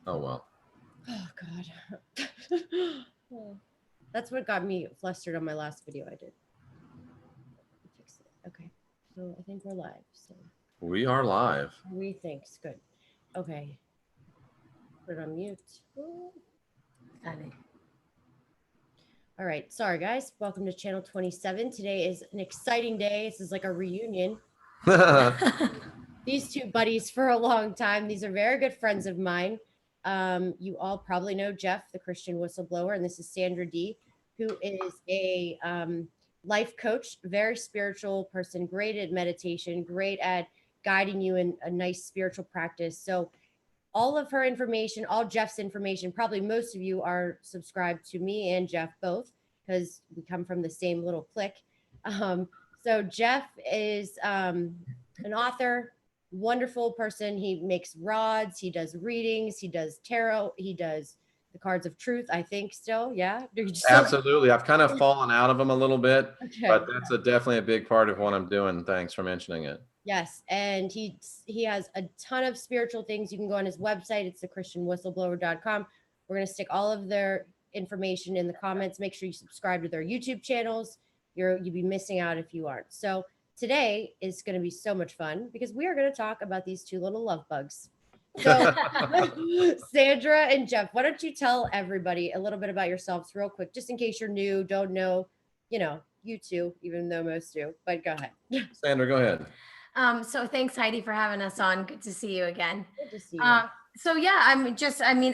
Oh, well. Oh, God. Oh, that's what got me flustered on my last video I did. Fix it. Okay. So I think we're live. So We are live. we think's good. Okay. Put it on mute. Ooh. Funny. All right. Sorry, guys. Welcome to channel 27. Today is an exciting day. This is like a reunion. These two buddies for a long time. These are very good friends of mine. You all probably know Jeff, the Christian whistleblower, and this is Sandra D, who is a life coach, very spiritual person, great at meditation, great at guiding you in a nice spiritual practice. So all of her information, all Jeff's information, probably most of you are subscribed to me and Jeff both because we come from the same little clique. So Jeff is an author, wonderful person. He makes rods, he does readings, he does tarot, he does the cards of truth, I think still. Yeah. Absolutely. I've kind of fallen out of them a little bit, Okay. but that's definitely a big part of what I'm doing. Thanks for mentioning it. Yes. And he has a ton of spiritual things. You can go on his website. It's thechristianwhistleblower.com. We're going to stick all of their information in the comments. Make sure you subscribe to their YouTube channels. You'd be missing out if you aren't. So today is going to be so much fun because we are going to talk about these two little love bugs. So Sandra and Jeff, why don't you tell everybody a little bit about yourselves real quick, just in case you're new, don't know, you two, even though most do, but go ahead. Sandra, go ahead. So thanks, Heidi, for having us on. Good to see you again. Good to see you. So yeah,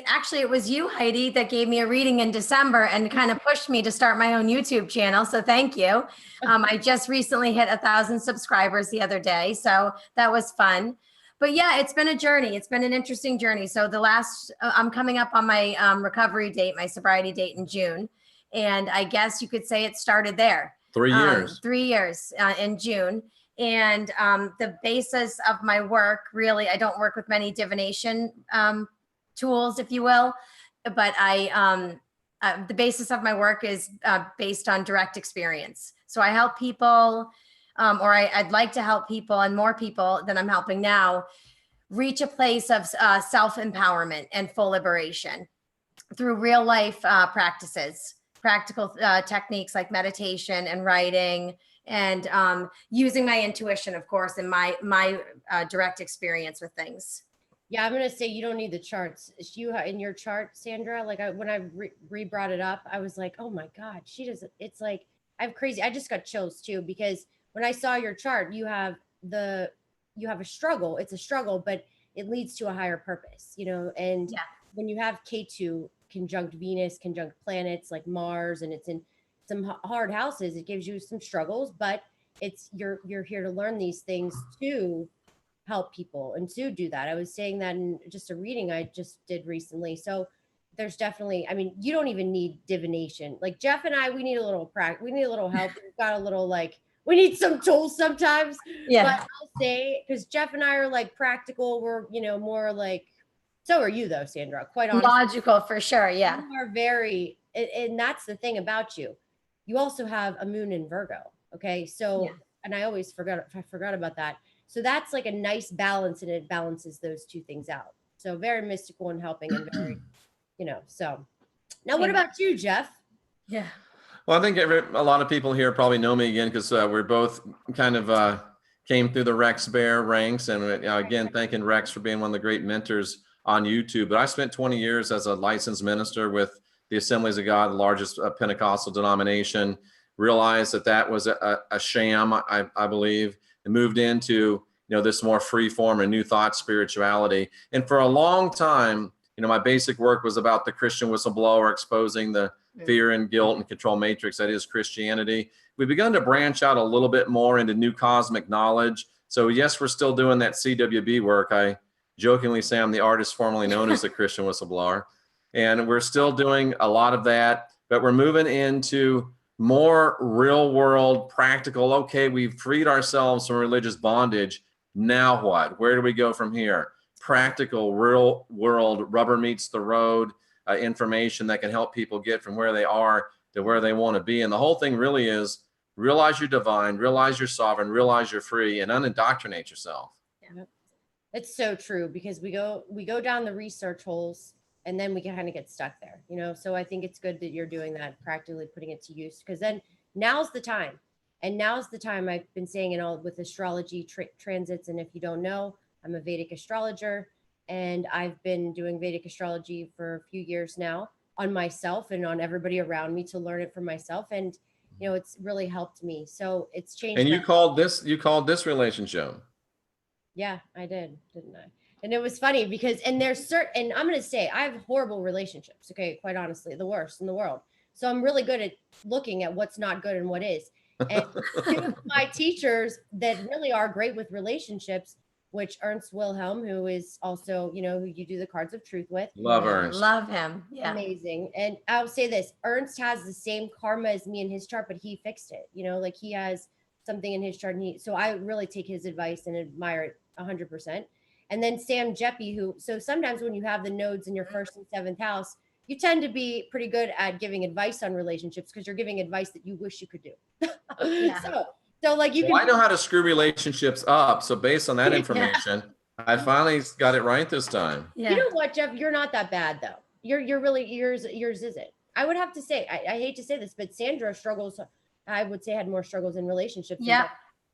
actually it was you, Heidi, that gave me a reading in December and kind of pushed me to start my own YouTube channel. So thank you. I just recently hit 1,000 subscribers the other day. So that was fun. But yeah, it's been a journey. It's been an interesting journey. So I'm coming up on my recovery date, my sobriety date in June. And I guess you could say it started there. 3 years. 3 years in June. And the basis of my work, really, I don't work with many divination tools, if you will, but the basis of my work is based on direct experience. So I help people, I'd like to help people, and more people than I'm helping now, reach a place of self-empowerment and full liberation through real life practices, practical techniques like meditation and writing, and using my intuition, of course, and my direct experience with things. Yeah, I'm gonna say you don't need the charts. In your chart, Sandra, like when I re-brought it up, I was like, oh my God, she doesn't. It's like I just got chills too, because when I saw your chart, you have a struggle. It's a struggle, but it leads to a higher purpose, and yeah. When you have K2 conjunct Venus, conjunct planets like Mars, and it's in some hard houses, it gives you some struggles, but you're here to learn these things to help people and to do that. I was saying that in just a reading I just did recently. So there's definitely, you don't even need divination. Like Jeff and I, we need a little practice. We need a little help. We've got a little, we need some tools sometimes. Yeah. But I'll say, because Jeff and I are practical. We're, more so are you though, Sandra, quite honestly. Logical for sure. Yeah. You are very, and that's the thing about you. You also have a moon in Virgo. Okay. So, yeah. And I always forgot about that. So that's like a nice balance, and it balances those two things out. So very mystical and helping, and very, so now what about you, Jeff? Yeah. Well, I think a lot of people here probably know me again, because we're both kind of came through the Rex Bear ranks. And again, thanking Rex for being one of the great mentors on YouTube. But I spent 20 years as a licensed minister with the Assemblies of God, the largest Pentecostal denomination. Realized that was a sham, I believe, and moved into this more free form and new thought spirituality. And for a long time, my basic work was about the Christian whistleblower, exposing the fear and guilt and control matrix that is Christianity. We've begun to branch out a little bit more into new cosmic knowledge. So yes, we're still doing that CWB work. I jokingly say I'm the artist formerly known as the Christian whistleblower. And we're still doing a lot of that, but we're moving into more real world, practical. Okay, we've freed ourselves from religious bondage. Now what? Where do we go from here? Practical, real world, rubber meets the road information that can help people get from where they are to where they want to be. And the whole thing really is realize you're divine, realize you're sovereign, realize you're free, and unindoctrinate yourself. Yeah. It's so true, because we go down the research holes and then we can kind of get stuck there, you know? So I think it's good that you're doing that, practically putting it to use, because then now's the time. And now's the time. I've been saying it all with astrology transits. And if you don't know, I'm a Vedic astrologer, and I've been doing Vedic astrology for a few years now on myself and on everybody around me to learn it for myself. And, you know, it's really helped me. So it's changed. And you called this relationship. Yeah, I did, didn't I? And it was funny because, and there's certain, and I'm going to say I have horrible relationships. Okay. Quite honestly, the worst in the world. So I'm really good at looking at what's not good and what is. And two of my teachers that really are great with relationships, which Ernst Wilhelm, who is also, you know, who you do the cards of truth with. Love Ernst. Love him. Yeah. Amazing. And I'll say this, Ernst has the same karma as me in his chart, but he fixed it, you know, like he has something in his chart. And so I really take his advice and admire it 100%. And then Sam Jeppy, who, so sometimes when you have the nodes in your first and seventh house, you tend to be pretty good at giving advice on relationships because you're giving advice that you wish you could do. Yeah. So like you Well, can. I know how to screw relationships up. So based on that information, I finally got it right this time. Yeah. You know what, Jeff? You're not that bad though. You're really yours isn't. I would have to say, I hate to say this, but Sandra struggles. I would say had more struggles in relationships. Yep,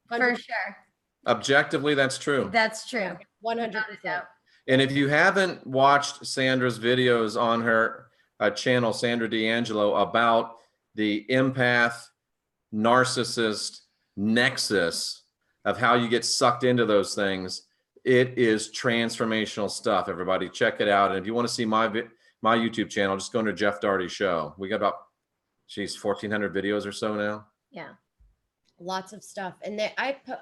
than for 100%. sure. Objectively, that's true. That's true. 100%. And if you haven't watched Sandra's videos on her channel, Sandra D'Angelo, about the empath narcissist nexus of how you get sucked into those things, it is transformational stuff. Everybody check it out. And if you want to see my YouTube channel, just go to Jeff Dougherty Show. We got about, 1,400 videos or so now. Yeah. Lots of stuff. And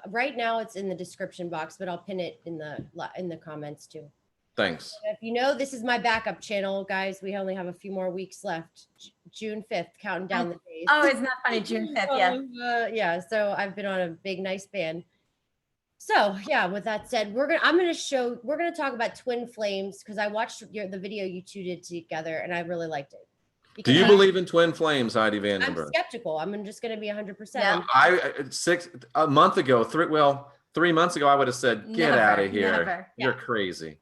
right now it's in the description box, but I'll pin it in the comments too. Thanks. If you know, this is my backup channel, guys. We only have a few more weeks left. June 5th, counting down the days. Oh, it's not funny. June 5th. Yeah. Yeah. So I've been on a big, nice band. So yeah, with that said, we're going to talk about twin flames because I watched the video you two did together and I really liked it. Do you believe in twin flames, Heidi Vandenberg? I'm skeptical. I'm just going to be 100%. Yeah. A month ago, 3 months ago, I would have said, get out of here. Never. You're crazy.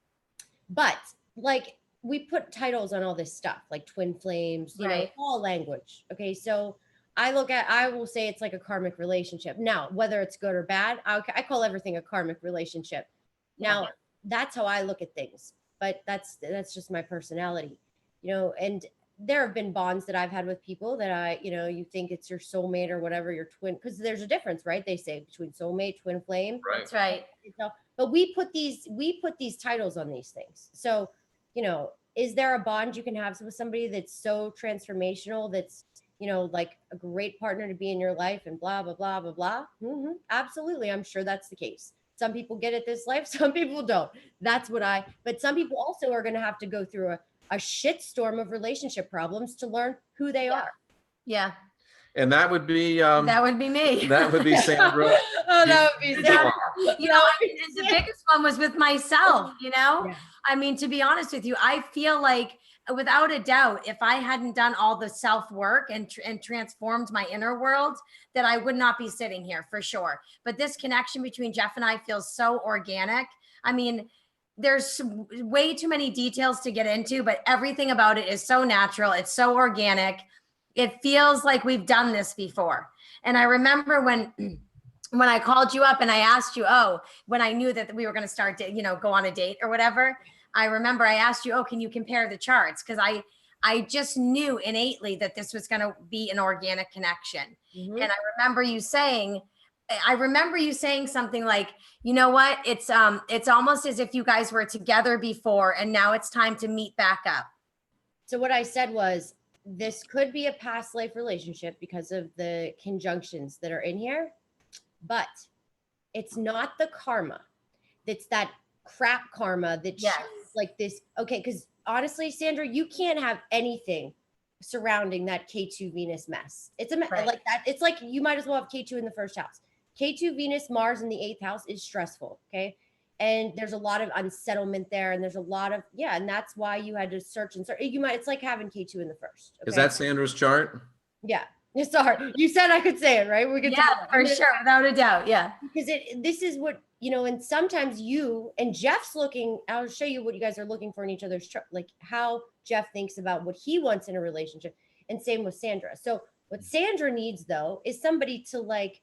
But like we put titles on all this stuff, like twin flames, you know, all language. Okay. So I will say it's like a karmic relationship. Now, whether it's good or bad, I call everything a karmic relationship. Now, that's how I look at things, but that's just my personality, you know, and there have been bonds that I've had with people that you think it's your soulmate or whatever, your twin, because there's a difference, right? They say between soulmate, twin flame. Right. That's right. But we put these titles on these things. So, you know, is there a bond you can have with somebody that's so transformational, that's, you know, like a great partner to be in your life and blah, blah, blah, blah, blah. Mm-hmm. Absolutely. I'm sure that's the case. Some people get it this life. Some people don't. But some people also are going to have to go through a shitstorm of relationship problems to learn who they are. Yeah. And that would be that would be me. That would be Sandra. Oh, that would be Sandra. You know, the biggest one was with myself, you know? Yeah. I mean, to be honest with you, I feel like without a doubt, if I hadn't done all the self-work and transformed my inner world, that I would not be sitting here for sure. But this connection between Jeff and I feels so organic. I mean, there's way too many details to get into, but everything about it is so natural. It's so organic. It feels like we've done this before. And I remember when I called you up and I asked you, when I knew that we were going to start to, go on a date or whatever, I remember I asked you, can you compare the charts? Because I just knew innately that this was going to be an organic connection. Mm-hmm. And I remember you saying something like, you know what? It's almost as if you guys were together before and now it's time to meet back up. So what I said was, this could be a past life relationship because of the conjunctions that are in here, but it's not the karma. It's that crap karma that shows like this. Okay. Cause honestly, Sandra, you can't have anything surrounding that K2 Venus mess. It's like that. It's like, you might as well have K2 in the first house. K2 Venus, Mars in the 8th house is stressful. Okay. And there's a lot of unsettlement there. And there's a lot of, and that's why you had to search and search. It's like having K2 in the first. Okay? Is that Sandra's chart? Yeah. It's hard. You said I could say it, right? We could for sure. Without a doubt. Yeah. Because this is what you know, and sometimes you and Jeff's looking, I'll show you what you guys are looking for in each other's, like how Jeff thinks about what he wants in a relationship, and same with Sandra. So what Sandra needs though is somebody to like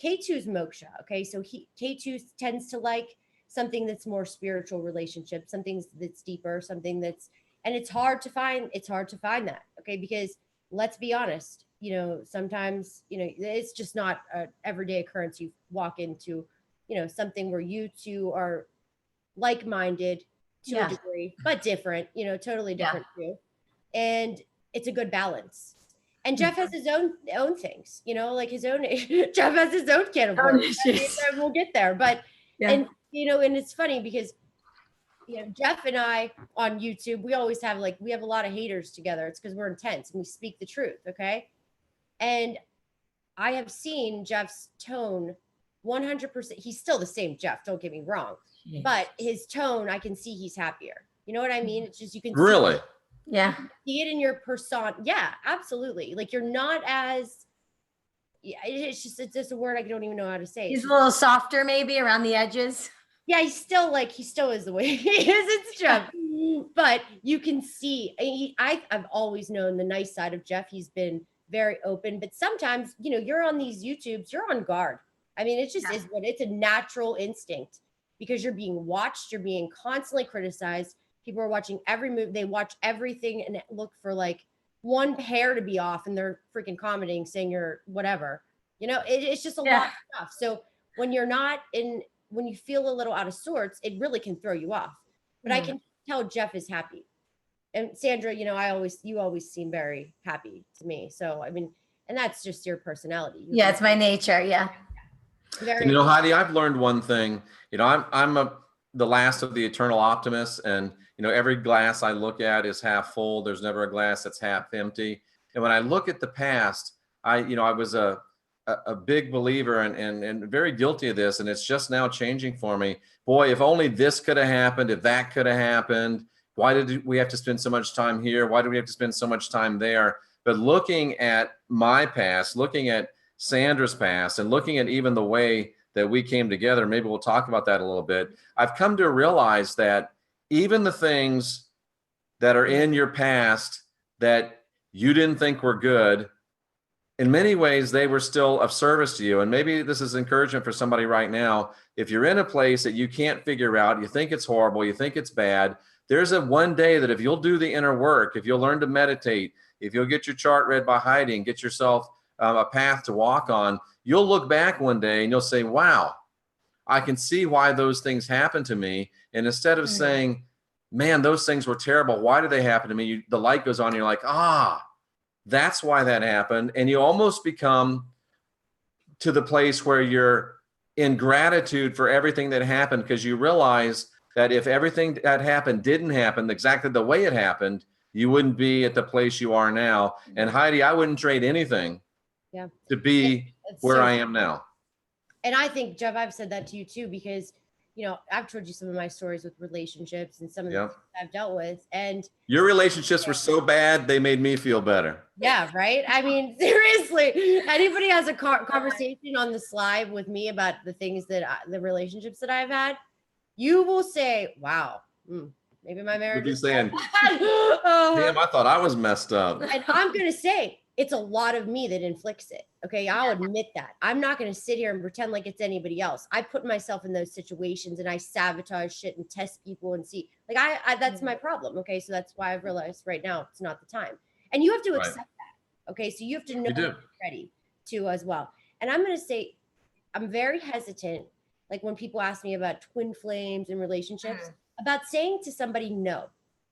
K2's moksha. Okay. So K2 tends to like something that's more spiritual relationship, something that's deeper, something that's, and it's hard to find that. Okay. Because let's be honest, you know, sometimes, you know, it's just not an everyday occurrence. You walk into, you know, something where you two are like-minded to a degree, but different, you know, totally different too. And it's a good balance. And Jeff has his own things, you know, like his own, Jeff has his own can of worms. We'll get there. But, and, you know, and it's funny because, you know, Jeff and I on YouTube, we always have like, we have a lot of haters together. It's because we're intense and we speak the truth. Okay. And I have seen Jeff's tone 100%. He's still the same Jeff, don't get me wrong. Jeez. But his tone, I can see he's happier. You know what I mean? It's just, you can really see see it in your persona. Yeah, absolutely. Like you're not as, it's just a word I don't even know how to say. He's a little softer maybe around the edges. Yeah, he still is the way he is. It's Jeff. But you can see, I've always known the nice side of Jeff. He's been very open, but sometimes, you know, you're on these YouTubes, you're on guard. I mean, it just is what it's a natural instinct because you're being watched, you're being constantly criticized. People are watching every move, they watch everything and look for like one hair to be off and they're freaking commenting saying you're whatever. You know, it's just a lot of stuff. So when you're not in, when you feel a little out of sorts, it really can throw you off. But I can tell Jeff is happy. And Sandra, you know, you always seem very happy to me. So, I mean, and that's just your personality. Yeah, it's my nature. Yeah. And, you know, Heidi, I've learned one thing. You know, I'm the last of the eternal optimists, and you know, every glass I look at is half full. There's never a glass that's half empty. And when I look at the past, I was a big believer and very guilty of this, and it's just now changing for me. Boy, if only this could have happened, if that could have happened. Why did we have to spend so much time here? Why do we have to spend so much time there? But looking at my past, looking at Sandra's past, and looking at even the way that we came together, maybe we'll talk about that a little bit. I've come to realize that even the things that are in your past that you didn't think were good, in many ways, they were still of service to you. And maybe this is encouragement for somebody right now. If you're in a place that you can't figure out, you think it's horrible, you think it's bad, there's a one day that if you'll do the inner work, if you'll learn to meditate, if you'll get your chart read by Heidi and get yourself a path to walk on, you'll look back one day and you'll say, wow, I can see why those things happened to me. And instead of saying, man, those things were terrible, why did they happen to me? The light goes on and you're like, that's why that happened. And you almost become to the place where you're in gratitude for everything that happened, because you realize that if everything that happened didn't happen exactly the way it happened, you wouldn't be at the place you are now. And Heidi, I wouldn't trade anything to be where I am now. And I think, Jeff, I've said that to you too, because, you know, I've told you some of my stories with relationships and some of the things I've dealt with. And your relationships were so bad, they made me feel better. Yeah, right. I mean, seriously, anybody has a conversation on the slide with me about the things that the relationships that I've had, you will say, wow, maybe my marriage is saying, damn, I thought I was messed up. And I'm going to say, it's a lot of me that inflicts it. Okay. I'll admit that. I'm not going to sit here and pretend like it's anybody else. I put myself in those situations and I sabotage shit and test people and see, like, I that's my problem. Okay. So that's why I've realized right now it's not the time. And you have to accept that. Okay. So you have to know you're ready to as well. And I'm going to say, I'm very hesitant. Like when people ask me about twin flames and relationships, about saying to somebody no.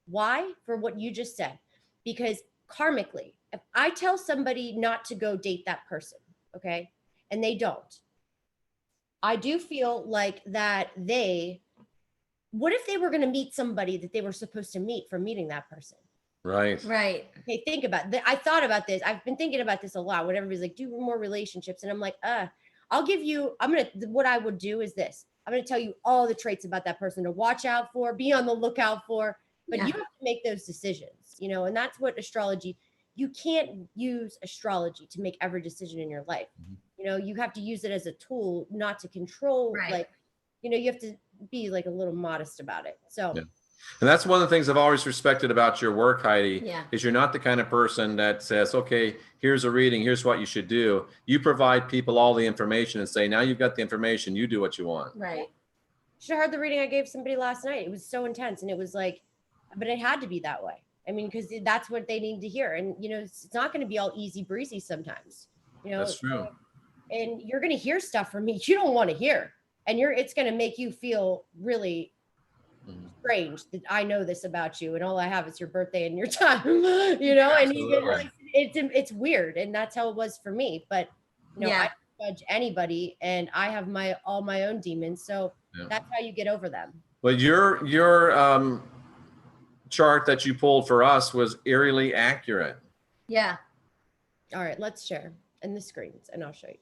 Why? For what you just said. Because karmically, if I tell somebody not to go date that person, okay, and they don't, I do feel like that what if they were going to meet somebody that they were supposed to meet from meeting that person? Right. Okay, think about that. I thought about this. I've been thinking about this a lot. When everybody's like, do more relationships. And I'm like, what I would do is this. I'm going to tell you all the traits about that person to watch out for, be on the lookout for, but you have to make those decisions, you know, and that's what astrology, you can't use astrology to make every decision in your life. You know, you have to use it as a tool, not to control, you have to be like a little modest about it. So. Yeah. And that's one of the things I've always respected about your work, Heidi, Yeah. is you're not the kind of person that says, okay, here's a reading, here's what you should do. You provide people all the information and say, now you've got the information, you do what you want. Right. You should have heard the reading I gave somebody last night. It was so intense, and it was like, but it had to be that way. I mean, because that's what they need to hear. And, it's not going to be all easy breezy sometimes, That's true. And you're going to hear stuff from me you don't want to hear. And it's going to make you feel really strange that I know this about you, and all I have is your birthday and your time, and even like, it's weird. And that's how it was for me. But, I don't judge anybody, and I have all my own demons. So that's how you get over them. Well, your chart that you pulled for us was eerily accurate. Yeah. All right, let's share in the screens and I'll show you.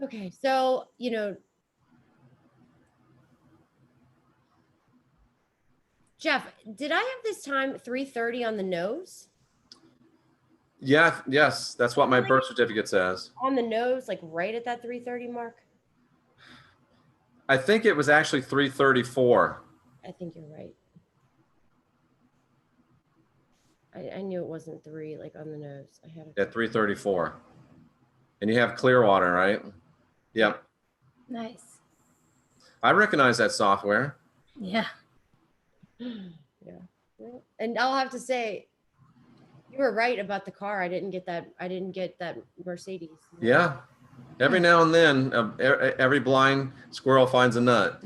Okay, so, Jeff, did I have this time 3:30 on the nose? Yeah, yes, that's what my birth certificate says. On the nose, like right at that 3:30 mark? I think it was actually 3:34. I think you're right. I knew it wasn't 3, like on the nose. I had it At 3:34. And you have Clearwater, right? Yep. Nice. I recognize that software. Yeah. Yeah. And I'll have to say, you were right about the car. I didn't get that Mercedes. Yeah. Every now and then, every blind squirrel finds a nut.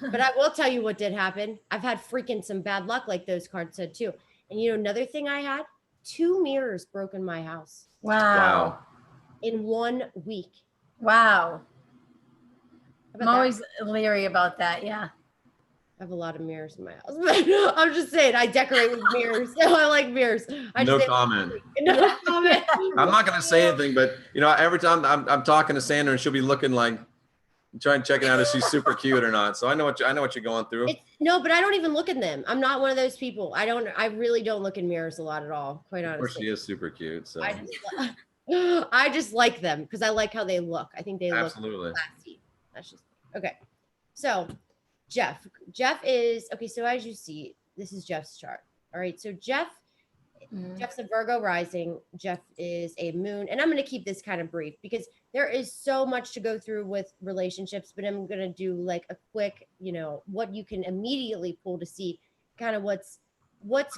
But I will tell you what did happen. I've had freaking some bad luck, like those cards said too. And another thing I had, 2 mirrors broke in my house. Wow. In 1 week. Wow. I'm How about always leery about that. Yeah. I have a lot of mirrors in my house, but I'm just saying I decorate with mirrors. So I like mirrors. No comment. No comment. I'm not going to say anything, but every time I'm talking to Sandra and she'll be looking like trying to check out if she's super cute or not. So I know what you're going through. No, but I don't even look in them. I'm not one of those people. I really don't look in mirrors a lot at all, quite honestly. Of course, she is super cute. So I just like them because I like how they look. I think they look classy. That's just okay. So Jeff is okay. So as you see, this is Jeff's chart. All right. So Jeff's a Virgo rising. Jeff is a moon, and I'm going to keep this kind of brief because there is so much to go through with relationships, but I'm going to do like a quick, what you can immediately pull to see kind of what's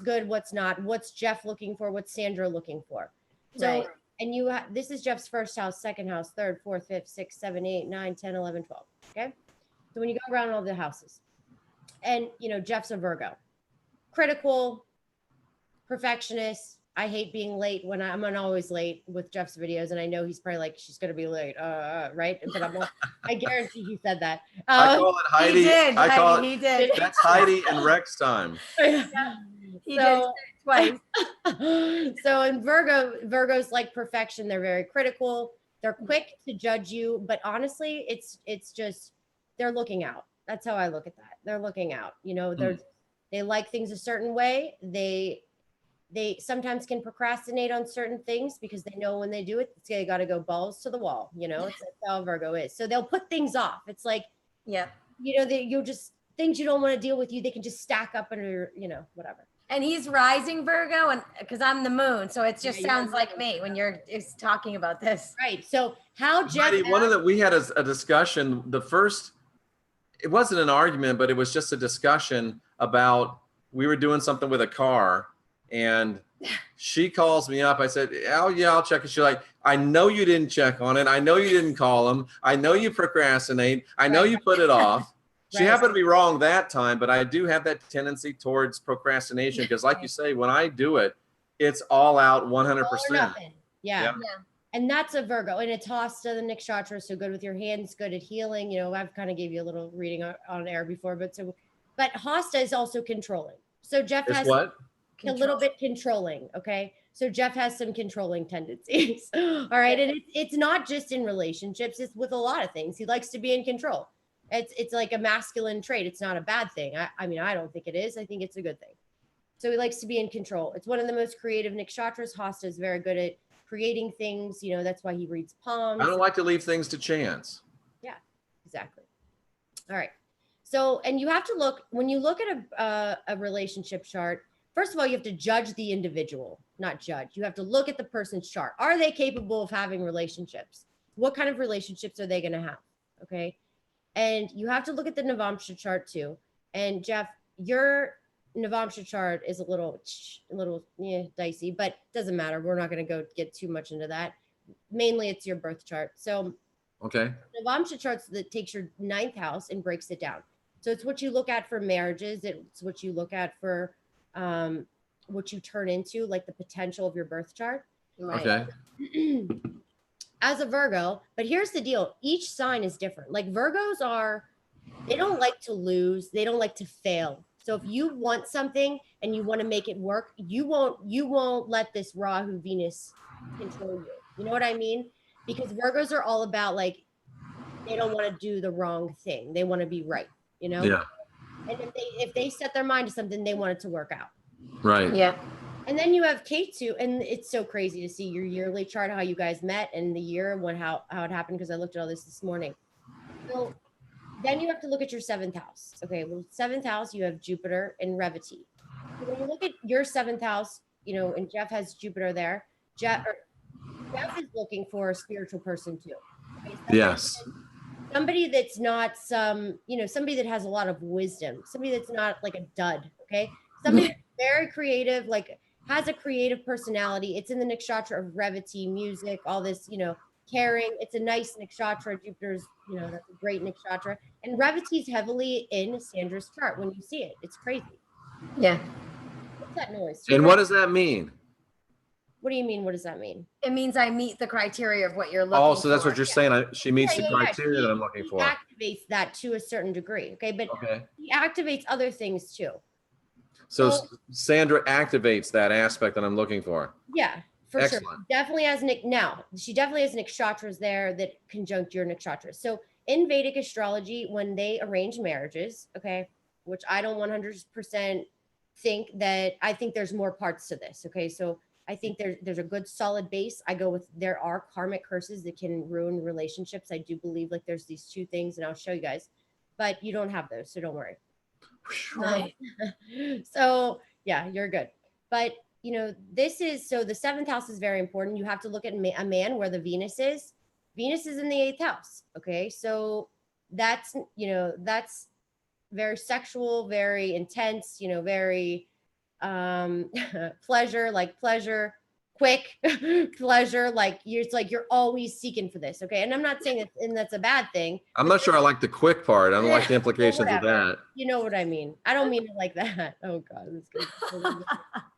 good, what's not, what's Jeff looking for, what's Sandra looking for. So, Right. And this is Jeff's first house, second house, third, fourth, fifth, sixth, 7, 8, 9, 10, 11, 12. Okay. So when you go around all the houses and, Jeff's a Virgo, critical, perfectionist. I hate being late when I'm always late with Jeff's videos. And I know he's probably like, she's going to be late. Right. But I guarantee he said that. I call it Heidi. He did. He did. That's Heidi and Rex time. He did twice. So in Virgo's like perfection. They're very critical. They're quick to judge you. But honestly, it's just, they're looking out. That's how I look at that. They're looking out, they like things a certain way. They sometimes can procrastinate on certain things because they know when they do it, they got to go balls to the wall. It's how Virgo is. So they'll put things off. It's like, you'll just things you don't want to deal with they can just stack up under, whatever. And he's rising Virgo, and because I'm the moon, so it just sounds like me when you're talking about this. Right. So how Jeff? Heidi, we had a discussion. It wasn't an argument, but it was just a discussion about we were doing something with a car, and she calls me up. I said, "Oh yeah, I'll check it." She's like, "I know you didn't check on it. I know you didn't call him. I know you procrastinate. I know you put it off." She happened to be wrong that time, but I do have that tendency towards procrastination because, like you say, when I do it, it's all out 100%. Yeah. And that's a Virgo, and it's Hasta, the Nikshatra, so good with your hands, good at healing. I've kind of gave you a little reading on air before, but Hasta is also controlling. So Jeff has what? A little bit controlling. Okay. So Jeff has some controlling tendencies. All right. And it's not just in relationships. It's with a lot of things. He likes to be in control. It's like a masculine trait. It's not a bad thing. I mean, I don't think it is. I think it's a good thing. So he likes to be in control. It's one of the most creative Nikshatras. Hasta is very good at creating things. That's why he reads palms. I don't like to leave things to chance. Yeah, exactly. All right. So, and you have to look, when you look at a relationship chart, first of all, you have to judge the individual, not judge. You have to look at the person's chart. Are they capable of having relationships? What kind of relationships are they going to have? Okay. And you have to look at the Navamsha chart too. And Jeff, your Navamsha chart is a little dicey, but doesn't matter. We're not going to go get too much into that. Mainly it's your birth chart. So Okay. Navamsha charts that takes your 9th house and breaks it down. So it's what you look at for marriages. It's what you look at for what you turn into, like the potential of your birth chart. Right. Okay. As a Virgo, but here's the deal. Each sign is different. Like Virgos are, they don't like to lose. They don't like to fail. So if you want something and you want to make it work, you won't let this Rahu Venus control you. You know what I mean? Because Virgos are all about like, they don't want to do the wrong thing. They want to be right, you know? Yeah. And if they set their mind to something, they want it to work out. Right. Yeah. And then you have K2, and it's so crazy to see your yearly chart, how you guys met and the year, how it happened, because I looked at all this morning. So then you have to look at your 7th house. Okay, well, 7th house, you have Jupiter and Revati. So when you look at your 7th house, you know, and Jeff has Jupiter there, Jeff is looking for a spiritual person too. Okay, Yes. somebody that's not somebody that has a lot of wisdom, somebody that's not like a dud. Okay, somebody that's very creative, like has a creative personality. It's in the nakshatra of Revati, music, all this, caring. It's a nice nakshatra. Jupiter's, that's a great nakshatra. And Revati's heavily in Sandra's chart. When you see it, it's crazy. Yeah. What's that noise? And what does that mean? What do you mean? What does that mean? It means I meet the criteria of what you're looking Oh, so that's for. what you're saying. She meets the Yeah. criteria that I'm looking for. Activates that to a certain degree. Okay, but Okay. he activates other things too. So Sandra activates that aspect that I'm looking for. Yeah, for Excellent. sure. Definitely has she definitely has nakshatras there that conjunct your nakshatras. So in Vedic astrology, when they arrange marriages, okay, which I don't 100% think that, I think there's more parts to this. Okay, so I think there's a good solid base. I go with, there are karmic curses that can ruin relationships. I do believe like there's these 2 things, and I'll show you guys, but you don't have those, so don't worry. Right. So yeah, you're good. But this is, so the 7th house is very important. You have to look at a man where the Venus is. Venus is in the 8th house. Okay. So that's, that's very sexual, very intense, very pleasure, quick pleasure. It's like you're always seeking for this. Okay. And I'm not saying that's a bad thing. I'm not sure I like the quick part. I don't like the implications of Whatever. that. You know what I mean? I don't mean it like that. Oh God.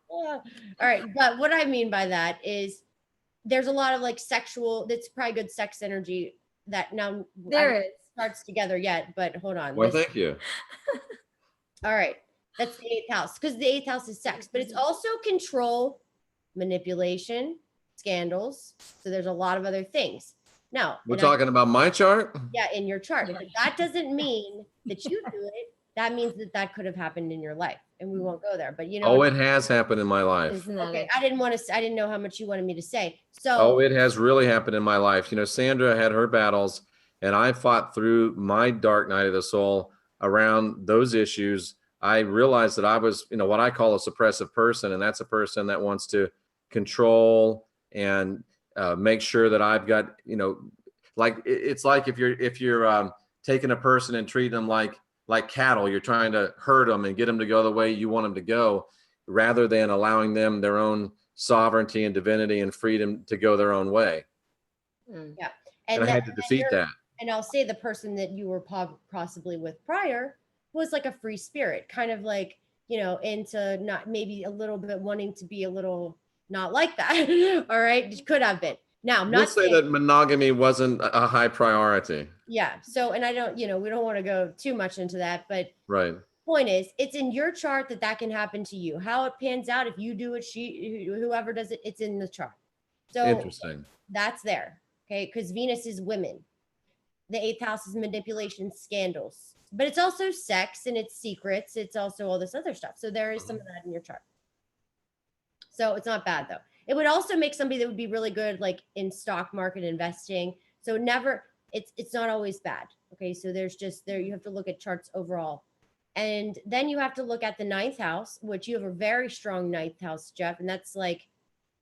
All right. But what I mean by that is there's a lot of like sexual, that's probably good sex energy that now There is. starts together yet, but hold on. Well, thank you. All right. That's the 8th house, because the 8th house is sex, but it's also control, manipulation, scandals. So there's a lot of other things. Now, We're talking about my chart? yeah, in your chart. But that doesn't mean that you do it. That means that could have happened in your life, and we won't go there. But Oh, it has happened in my life. Isn't that okay. it? I didn't know how much you wanted me to say. So Oh, it has really happened in my life. Sandra had her battles, and I fought through my dark night of the soul around those issues. I realized that I was, what I call a suppressive person, and that's a person that wants to control and make sure that I've got, like it's like if you're taking a person and treating them like cattle, you're trying to herd them and get them to go the way you want them to go, rather than allowing them their own sovereignty and divinity and freedom to go their own way. yeah, And I had to defeat that. And I'll say the person that you were possibly with prior was like a free spirit, kind of like, into not, maybe a little bit wanting to be a little not like that. All right. It could have been. Now, I'm not Let's say that monogamy wasn't a high priority. Yeah. So, and I don't, we don't want to go too much into that, but right. Point is, it's in your chart that can happen to you. How it pans out, if you do it, whoever does it, it's in the chart. So interesting. That's there. Okay. Because Venus is women. The 8th house is manipulation, scandals, but it's also sex and it's secrets. It's also all this other stuff. So there is some of that in your chart. So it's not bad though. It would also make somebody that would be really good, like in stock market investing. So never, it's not always bad. Okay, so there's just there you have to look at charts overall. And then you have to look at the ninth house, which you have a very strong ninth house, Jeff. And that's like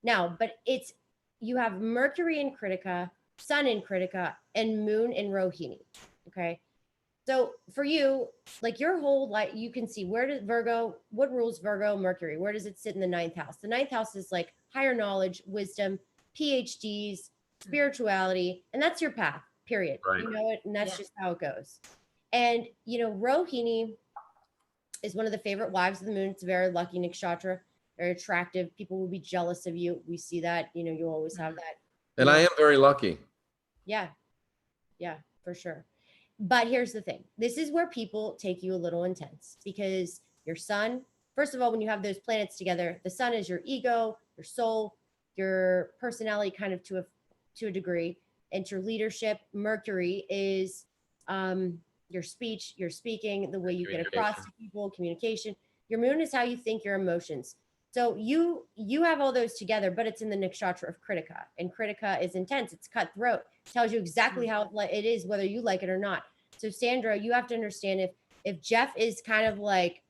now, but it's you have Mercury in Critica, Sun in Critica, and Moon in Rohini. Okay. So for you, like your whole life, you can see where does Virgo, what rules Virgo, Mercury, where does it sit in the ninth house? The ninth house is like higher knowledge, wisdom, PhDs, spirituality, and that's your path, period. Right. You know it, and that's just how it goes. And, you know, Rohini is one of the favorite wives of the moon. It's a very lucky nakshatra, very attractive. People will be jealous of you. We see that, you know, you always have that. And I am very lucky. Yeah. Yeah, for sure. But here's the thing. This is where people take you a little intense because your sun, first of all, when you have those planets together, the sun is your ego, your soul, your personality kind of to a degree, and your leadership. Mercury is your speech, your speaking, the way you get across to people, communication. Your moon is how you think, your emotions. So you have all those together, but it's in the nakshatra of Kritika, and Kritika is intense. It's cutthroat. It tells you exactly how it is, whether you like it or not. So Sandra, you have to understand if Jeff is kind of like,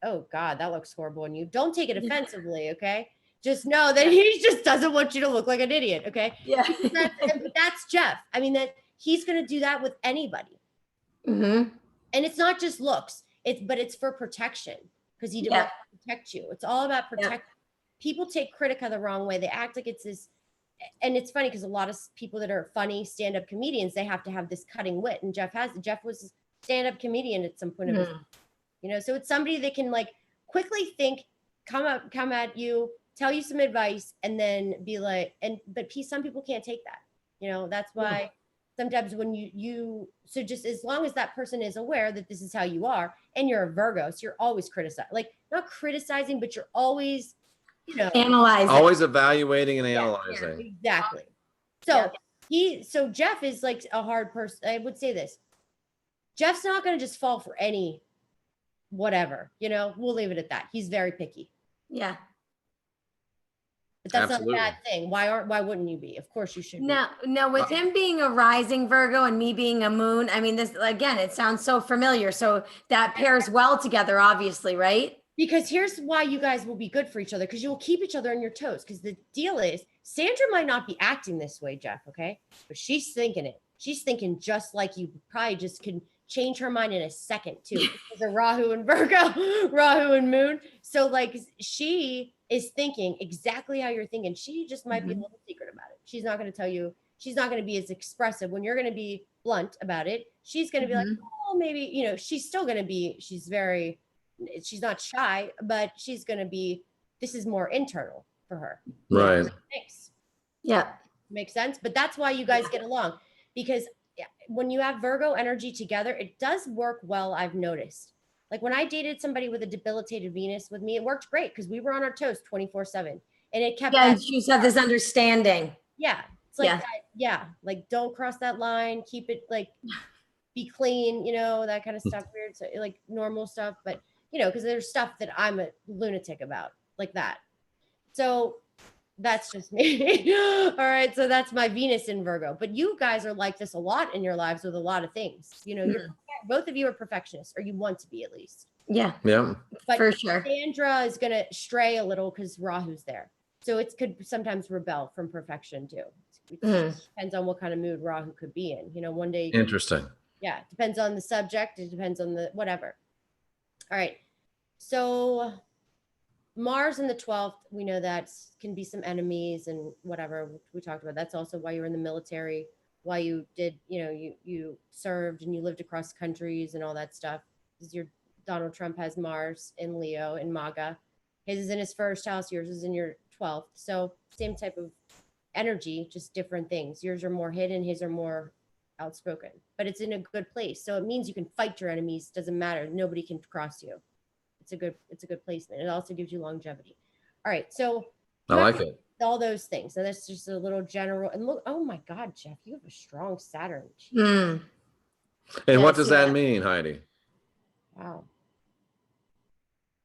oh God, that looks horrible on you, don't take it offensively, okay? Just know that he just doesn't want you to look like an idiot, okay? Yeah. That's Jeff. I mean, that he's gonna do that with anybody. Mm-hmm. And it's not just looks, but it's for protection because he wants to protect you. It's all about protect. People take Kritika the wrong way. They act like it's this, and it's funny because a lot of people that are funny stand-up comedians, they have to have this cutting wit, and Jeff was a stand-up comedian at some point of his, you know, so it's somebody that can like quickly think, come at you, tell you some advice, and then be like, but some people can't take that, you know. That's why sometimes when so just as long as that person is aware that this is how you are, and you're a Virgo, so you're always criticizing, like not criticizing, but you're always, you know, analyzing, always evaluating and analyzing. Exactly. So Jeff is like a hard person. I would say this. Jeff's not going to just fall for any whatever, you know, we'll leave it at that. He's very picky. Yeah. But that's not a bad thing. Why wouldn't you be? Of course you should be. No, with him being a rising Virgo and me being a moon, I mean, this again, it sounds so familiar. So that pairs well together, obviously, right? Because here's why you guys will be good for each other, because you'll keep each other on your toes. Because the deal is, Sandra might not be acting this way, Jeff, okay? But she's thinking it. She's thinking just like you. Probably just can change her mind in a second, too. Because of Rahu and Virgo, Rahu and Moon. So, like, she is thinking exactly how you're thinking. She just might be a little secret about it. She's not going to tell you. She's not going to be as expressive. When you're going to be blunt about it, she's going to be like, oh, maybe, you know, she's still going to be, she's not shy, but she's going to be, this is more internal for her. Right. Thanks. Yeah. Makes sense. But that's why you guys get along, because when you have Virgo energy together, it does work well. I've noticed, like when I dated somebody with a debilitated Venus with me, it worked great because we were on our toes 24/7, and it kept. Yeah, you have this understanding. Yeah, it's like like don't cross that line. Keep it like, be clean, you know, that kind of stuff. Weird, so like normal stuff, but you know, because there's stuff that I'm a lunatic about, like that. So that's just me. All right, so that's my Venus in Virgo. But you guys are like this a lot in your lives with a lot of things. You know, both of you are perfectionists, or you want to be at least. Yeah. But for sure. Sandra is going to stray a little because Rahu's there. So it could sometimes rebel from perfection too. It depends on what kind of mood Rahu could be in. You know, one day. Interesting. Yeah, it depends on the subject. It depends on the whatever. All right. So Mars in the 12th, we know that can be some enemies and whatever we talked about. That's also why you were in the military, why you did, you know, you served and you lived across countries and all that stuff. Donald Trump has Mars in Leo in MAGA. His is in his first house, yours is in your 12th. So same type of energy, just different things. Yours are more hidden, his are more outspoken, but it's in a good place. So it means you can fight your enemies. Doesn't matter. Nobody can cross you. It's a good placement. It also gives you longevity. All right. So I like it. All those things. So that's just a little general. And look, oh my God, Jeff, you have a strong Saturn. And what does that mean, Heidi? Wow.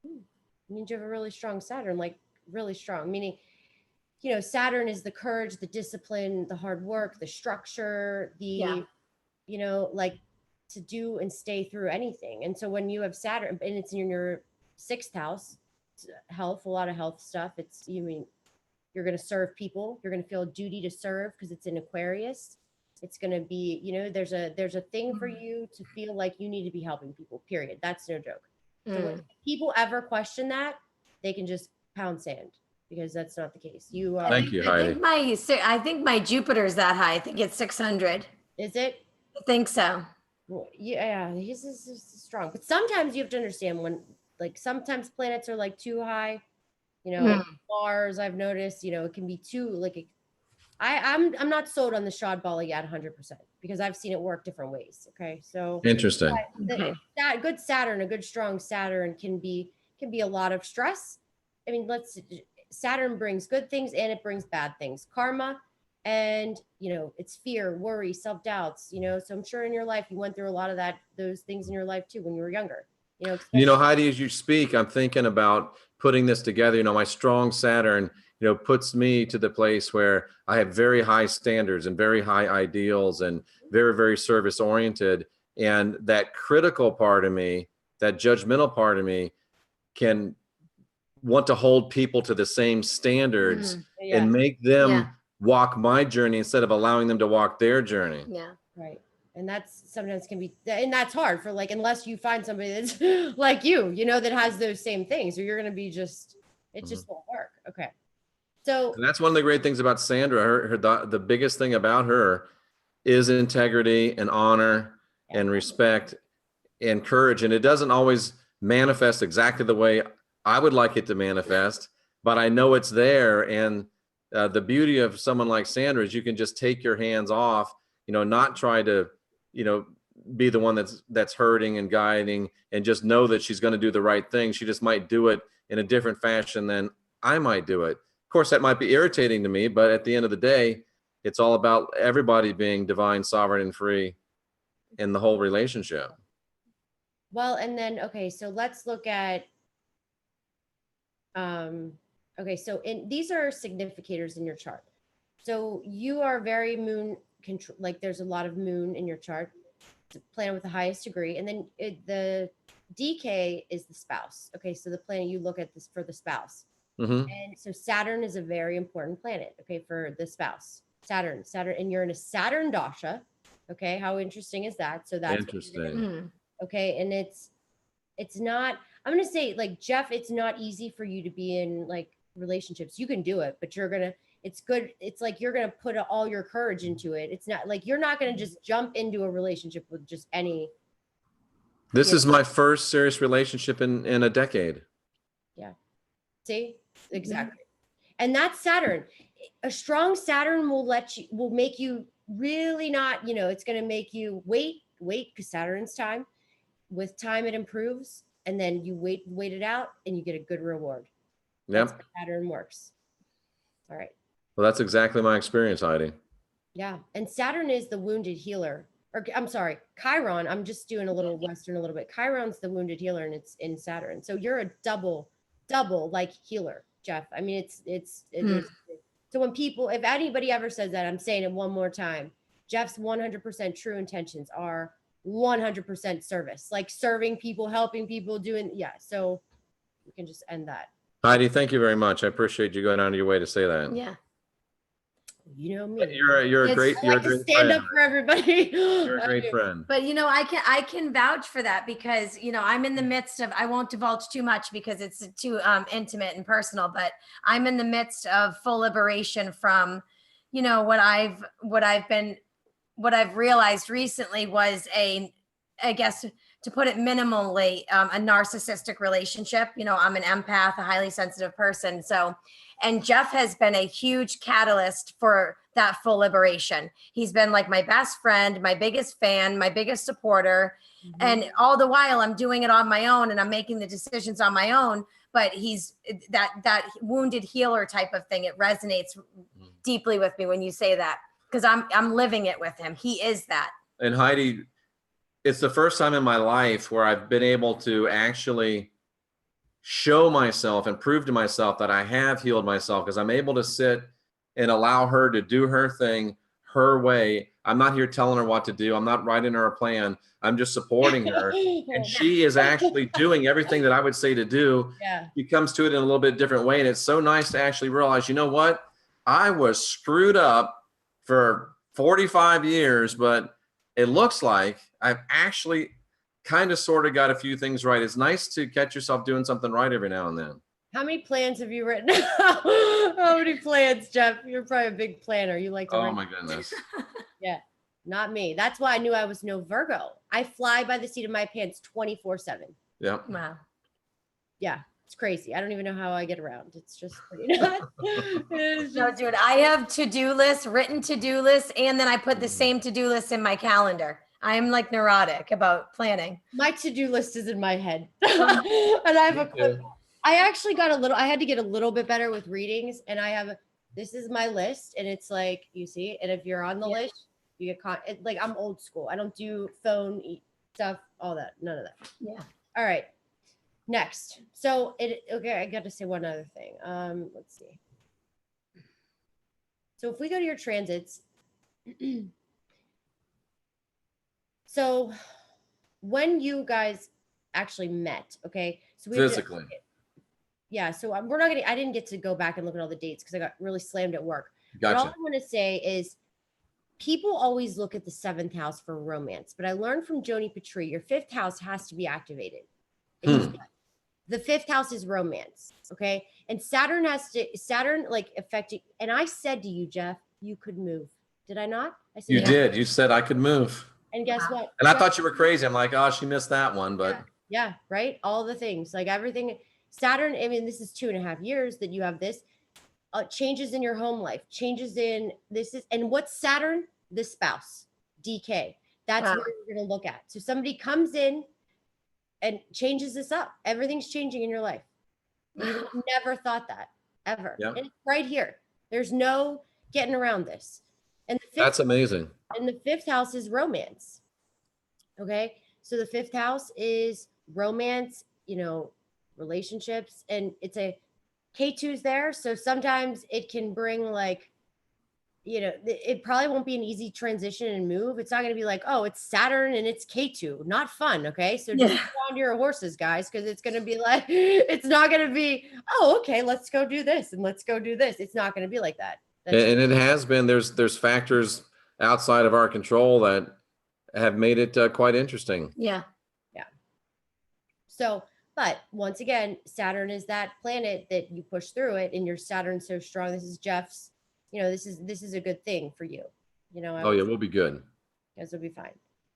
It means you have a really strong Saturn, like really strong, meaning, you know, Saturn is the courage, the discipline, the hard work, the structure, the you know, like to do and stay through anything. And so when you have Saturn and it's in your 6th house, health, a lot of health stuff. It's, you mean, you're going to serve people. You're going to feel a duty to serve because it's in Aquarius. It's going to be, you know, there's a thing for you to feel like you need to be helping people, period. That's no joke. So when people ever question that, they can just pound sand, because that's not the case. You Thank you, Heidi. I think my Jupiter's that high. I think it's 600. Is it? I think so. Well, yeah, he's strong. But sometimes you have to understand when, like, sometimes planets are like too high. You know, Mars, I've noticed, you know, it can be too like. I'm not sold on the Shad Bala yet 100%, because I've seen it work different ways. Okay, so Interesting. That good Saturn, a good strong Saturn can be a lot of stress. I mean, Saturn brings good things and it brings bad things, karma, and, you know, it's fear, worry, self-doubts, you know. So I'm sure in your life you went through a lot of those things in your life too when you were younger, you know. You know, Heidi, as you speak, I'm thinking about putting this together. You know, my strong Saturn, you know, puts me to the place where I have very high standards and very high ideals and very, very service oriented. And that critical part of me, that judgmental part of me, can want to hold people to the same standards and make them walk my journey instead of allowing them to walk their journey. Yeah. Right. And that's sometimes can be, and that's hard for, like, unless you find somebody that's like you know, that has those same things, or you're going to be just, it just won't work. Okay. So and that's one of the great things about Sandra. The biggest thing about her is integrity and honor and respect and courage. And it doesn't always manifest exactly the way I would like it to manifest, but I know it's there. And the beauty of someone like Sandra is you can just take your hands off, you know, not try to, you know, be the one that's hurting and guiding, and just know that she's going to do the right thing. She just might do it in a different fashion than I might do it. Of course, that might be irritating to me, but at the end of the day, it's all about everybody being divine, sovereign, and free in the whole relationship. well, and then, okay, so let's look at, okay, so these are significators in your chart. So you are very moon control, like there's a lot of moon in your chart. It's a planet with the highest degree. And then the DK is the spouse. Okay, so the planet you look at this for the spouse. And so Saturn is a very important planet, okay, for the spouse. Saturn, and you're in a Saturn dasha. Okay, how interesting is that? So that's interesting. Okay, and it's not, I'm going to say, like, Jeff, it's not easy for you to be in, like, relationships. You can do it, but it's good. It's like you're going to put all your courage into it. It's not like you're not going to just jump into a relationship with just any. This is my first serious relationship in a decade. Yeah. See? Exactly. And that's Saturn. A strong Saturn will make you really not, you know, it's going to make you wait, because Saturn's time. With time, it improves. And then you wait it out and you get a good reward. Yep. That's how Saturn works. All right. Well, that's exactly my experience, Heidi. Yeah. And Saturn is the wounded healer. Or I'm sorry, Chiron. I'm just doing a little Western a little bit. Chiron's the wounded healer, and it's in Saturn. So you're a double like healer, Jeff. I mean, so when people, if anybody ever says that, I'm saying it one more time. Jeff's 100% true intentions are 100% service, like serving people, helping people, so we can just end that. Heidi, thank you very much. I appreciate you going out of your way to say that. Yeah. You know me. You're a great stand friend. up for everybody. You're a great friend. But, you know, I can vouch for that, because, you know, I'm in the midst of, I won't divulge too much because it's too intimate and personal, but I'm in the midst of full liberation from, you know, what I've realized recently was I guess to put it minimally, a narcissistic relationship. You know, I'm an empath, a highly sensitive person. So, and Jeff has been a huge catalyst for that full liberation. He's been like my best friend, my biggest fan, my biggest supporter. And all the while I'm doing it on my own and I'm making the decisions on my own. But he's that wounded healer type of thing. It resonates deeply with me when you say that, because I'm living it with him. He is that. And Heidi, it's the first time in my life where I've been able to actually show myself and prove to myself that I have healed myself, because I'm able to sit and allow her to do her thing her way I'm not here telling her what to do. I'm not writing her a plan. I'm just supporting her. And she is actually doing everything that I would say to do. Yeah. She comes to it in a little bit different way. And it's so nice to actually realize, you know what? I was screwed up for 45 years, but it looks like I've actually kind of sort of got a few things right. It's nice to catch yourself doing something right every now and then. How many plans have you written? How many plans, Jeff? You're probably a big planner. You like to Oh write. my goodness. Yeah, not me. That's why I knew I was no Virgo. I fly by the seat of my pants 24/7. Yeah. Wow. Yeah, it's crazy. I don't even know how I get around. It's just pretty nuts. It's No, just- dude, I have to-do lists, written to-do lists, and then I put the same to-do list in my calendar. I'm like neurotic about planning. my to-do list is in my head. And I have a clip. I actually got I had to get a little bit better with readings, and this is my list, and it's like, you see, and if you're on the list, you get like, I'm old school. I don't do phone stuff, all that, none of that. Yeah. All right. Next. So okay, I got to say one other thing. Let's see. So if we go to your transits, so when you guys actually met, okay? So Physically. Yeah, so we're not I didn't get to go back and look at all the dates because I got really slammed at work. But all Gotcha. I want to say is people always look at the 7th house for romance, but I learned from Joni Petrie, your 5th house has to be activated. The 5th house is romance, okay? And Saturn like affecting, and I said to you, Jeff, you could move. Did I not? I said, You yeah. did. You said I could move. And guess what? And I thought you were crazy. I'm like, oh, she missed that one, but Yeah, right? All the things, like everything. Saturn, I mean, this is 2.5 years that you have this. Changes in your home life, changes in and what's Saturn? The spouse, DK. That's what we're going to look at. So somebody comes in and changes this up. Everything's changing in your life. You never thought that, ever. Yeah. And it's right here. There's no getting around this. And that's amazing. And the 5th house is romance. Okay. So the 5th house is romance, relationships, and it's a K2's there. So sometimes it can bring like, it probably won't be an easy transition and move. It's not going to be like, oh, it's Saturn and it's K2. Not fun. Okay. So just go on your horses, guys, because it's going to be like, it's not going to be, oh, okay, let's go do this and let's go do this. It's not going to be like that. And it has been, there's factors outside of our control that have made it quite interesting. Yeah. So, but once again, Saturn is that planet that you push through it, and your Saturn's so strong. This is Jeff's, this is a good thing for you. Oh yeah, we'll be good. Guys will be fine.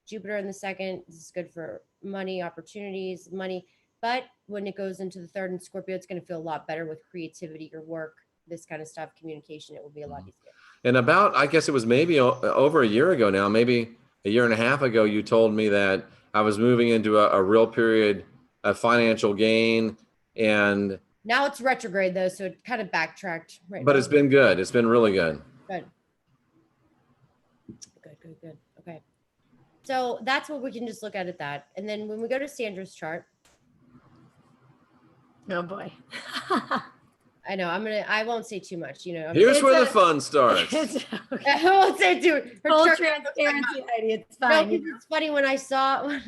Jupiter in the 2nd, this is good for money, opportunities, money. But when it goes into the 3rd in Scorpio, it's going to feel a lot better with creativity, your work, this kind of stuff, communication. It will be a lot easier. And about, I guess it was maybe over a year ago now, maybe a year and a half ago, you told me that I was moving into a real period of financial gain. And now it's retrograde though, so it kind of backtracked. Right. But it's been good. It's been really good. Good. Okay. So that's what we can just look at that. And then when we go to Sandra's chart. Oh boy. I know I won't say too much, Here's where the fun starts. I won't say too much. Full transparency, Heidi. It's fine. No, it's funny when I saw,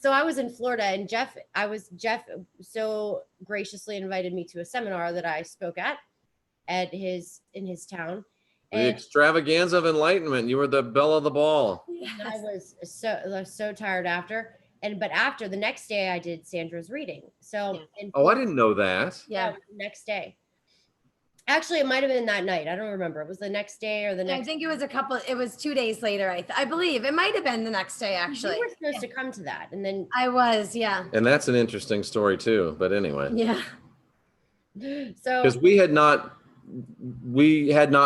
so I was in Florida and Jeff so graciously invited me to a seminar that I spoke at in his town. The extravaganza of enlightenment. You were the belle of the ball. Yes. I was so tired after. But after the next day I did Sandra's reading. So I didn't know that. Yeah, next day. Actually, it might have been that night. I don't remember. It was the next day or the next. I think it was 2 days later. I believe it might have been the next day, actually. You were supposed to come to that. And then I was, yeah. And that's an interesting story too. But anyway. Yeah. So because we had not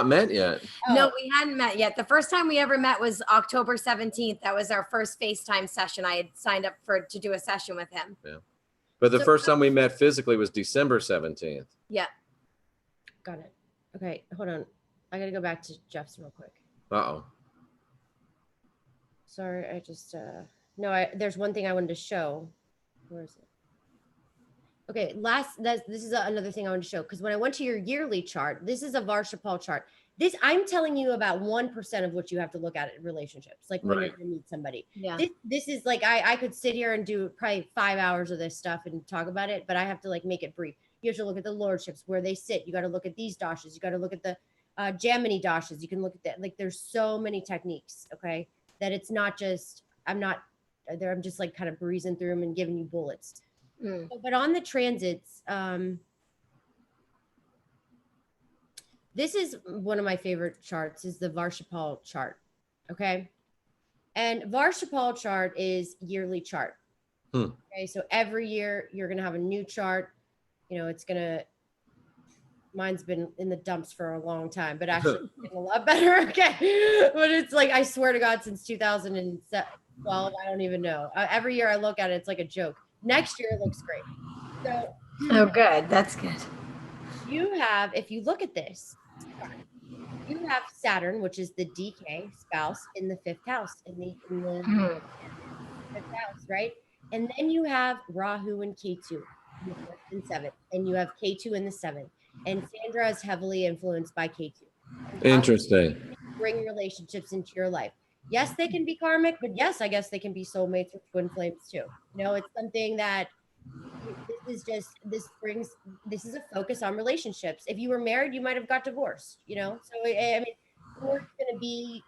met yet. No, we hadn't met yet. The first time we ever met was October 17th. That was our first FaceTime session. I had signed up to do a session with him. Yeah. But the first time we met physically was December 17th. Yeah. Got it. Okay, hold on. I got to go back to Jeff's real quick. Uh-oh. Sorry, I just, there's one thing I wanted to show. Where is it? Okay, this is another thing I wanted to show, because when I went to your yearly chart, this is a Varshapal chart. I'm telling you about 1% of what you have to look at in relationships, like when Right. you're gonna meet somebody. Yeah. This is like, I could sit here and do probably 5 hours of this stuff and talk about it, but I have to like make it brief. You have to look at the lordships, where they sit. You got to look at these dashes. You got to look at the Gemini dashes. You can look at that. Like, there's so many techniques, okay, that it's not just, I'm not there. I'm just like kind of breezing through them and giving you bullets. Mm. But on the transits, this is one of my favorite charts, is the Varshapal chart. Okay. And Varshapal chart is yearly chart. Okay. So every year you're going to have a new chart. You know, mine's been in the dumps for a long time, but actually it's getting a lot better. Okay. But it's like, I swear to God, since 2012, I don't even know. Every year I look at it, it's like a joke. Next year it looks great. So Oh, good. That's good. you have, if you look at this, you have Saturn, which is the DK spouse, in the 5th house, in the Mhm. 5th house, right? And then you have Rahu and Ketu in the 4th and 7th, and you have Ketu in the 7th. And Sandra is heavily influenced by Ketu. Interesting. Bring relationships into your life. Yes, they can be karmic, but yes, I guess they can be soulmates or twin flames too. You know, it's something that this is a focus on relationships. If you were married, you might have got divorced, you know? So, I mean, or it's going to be,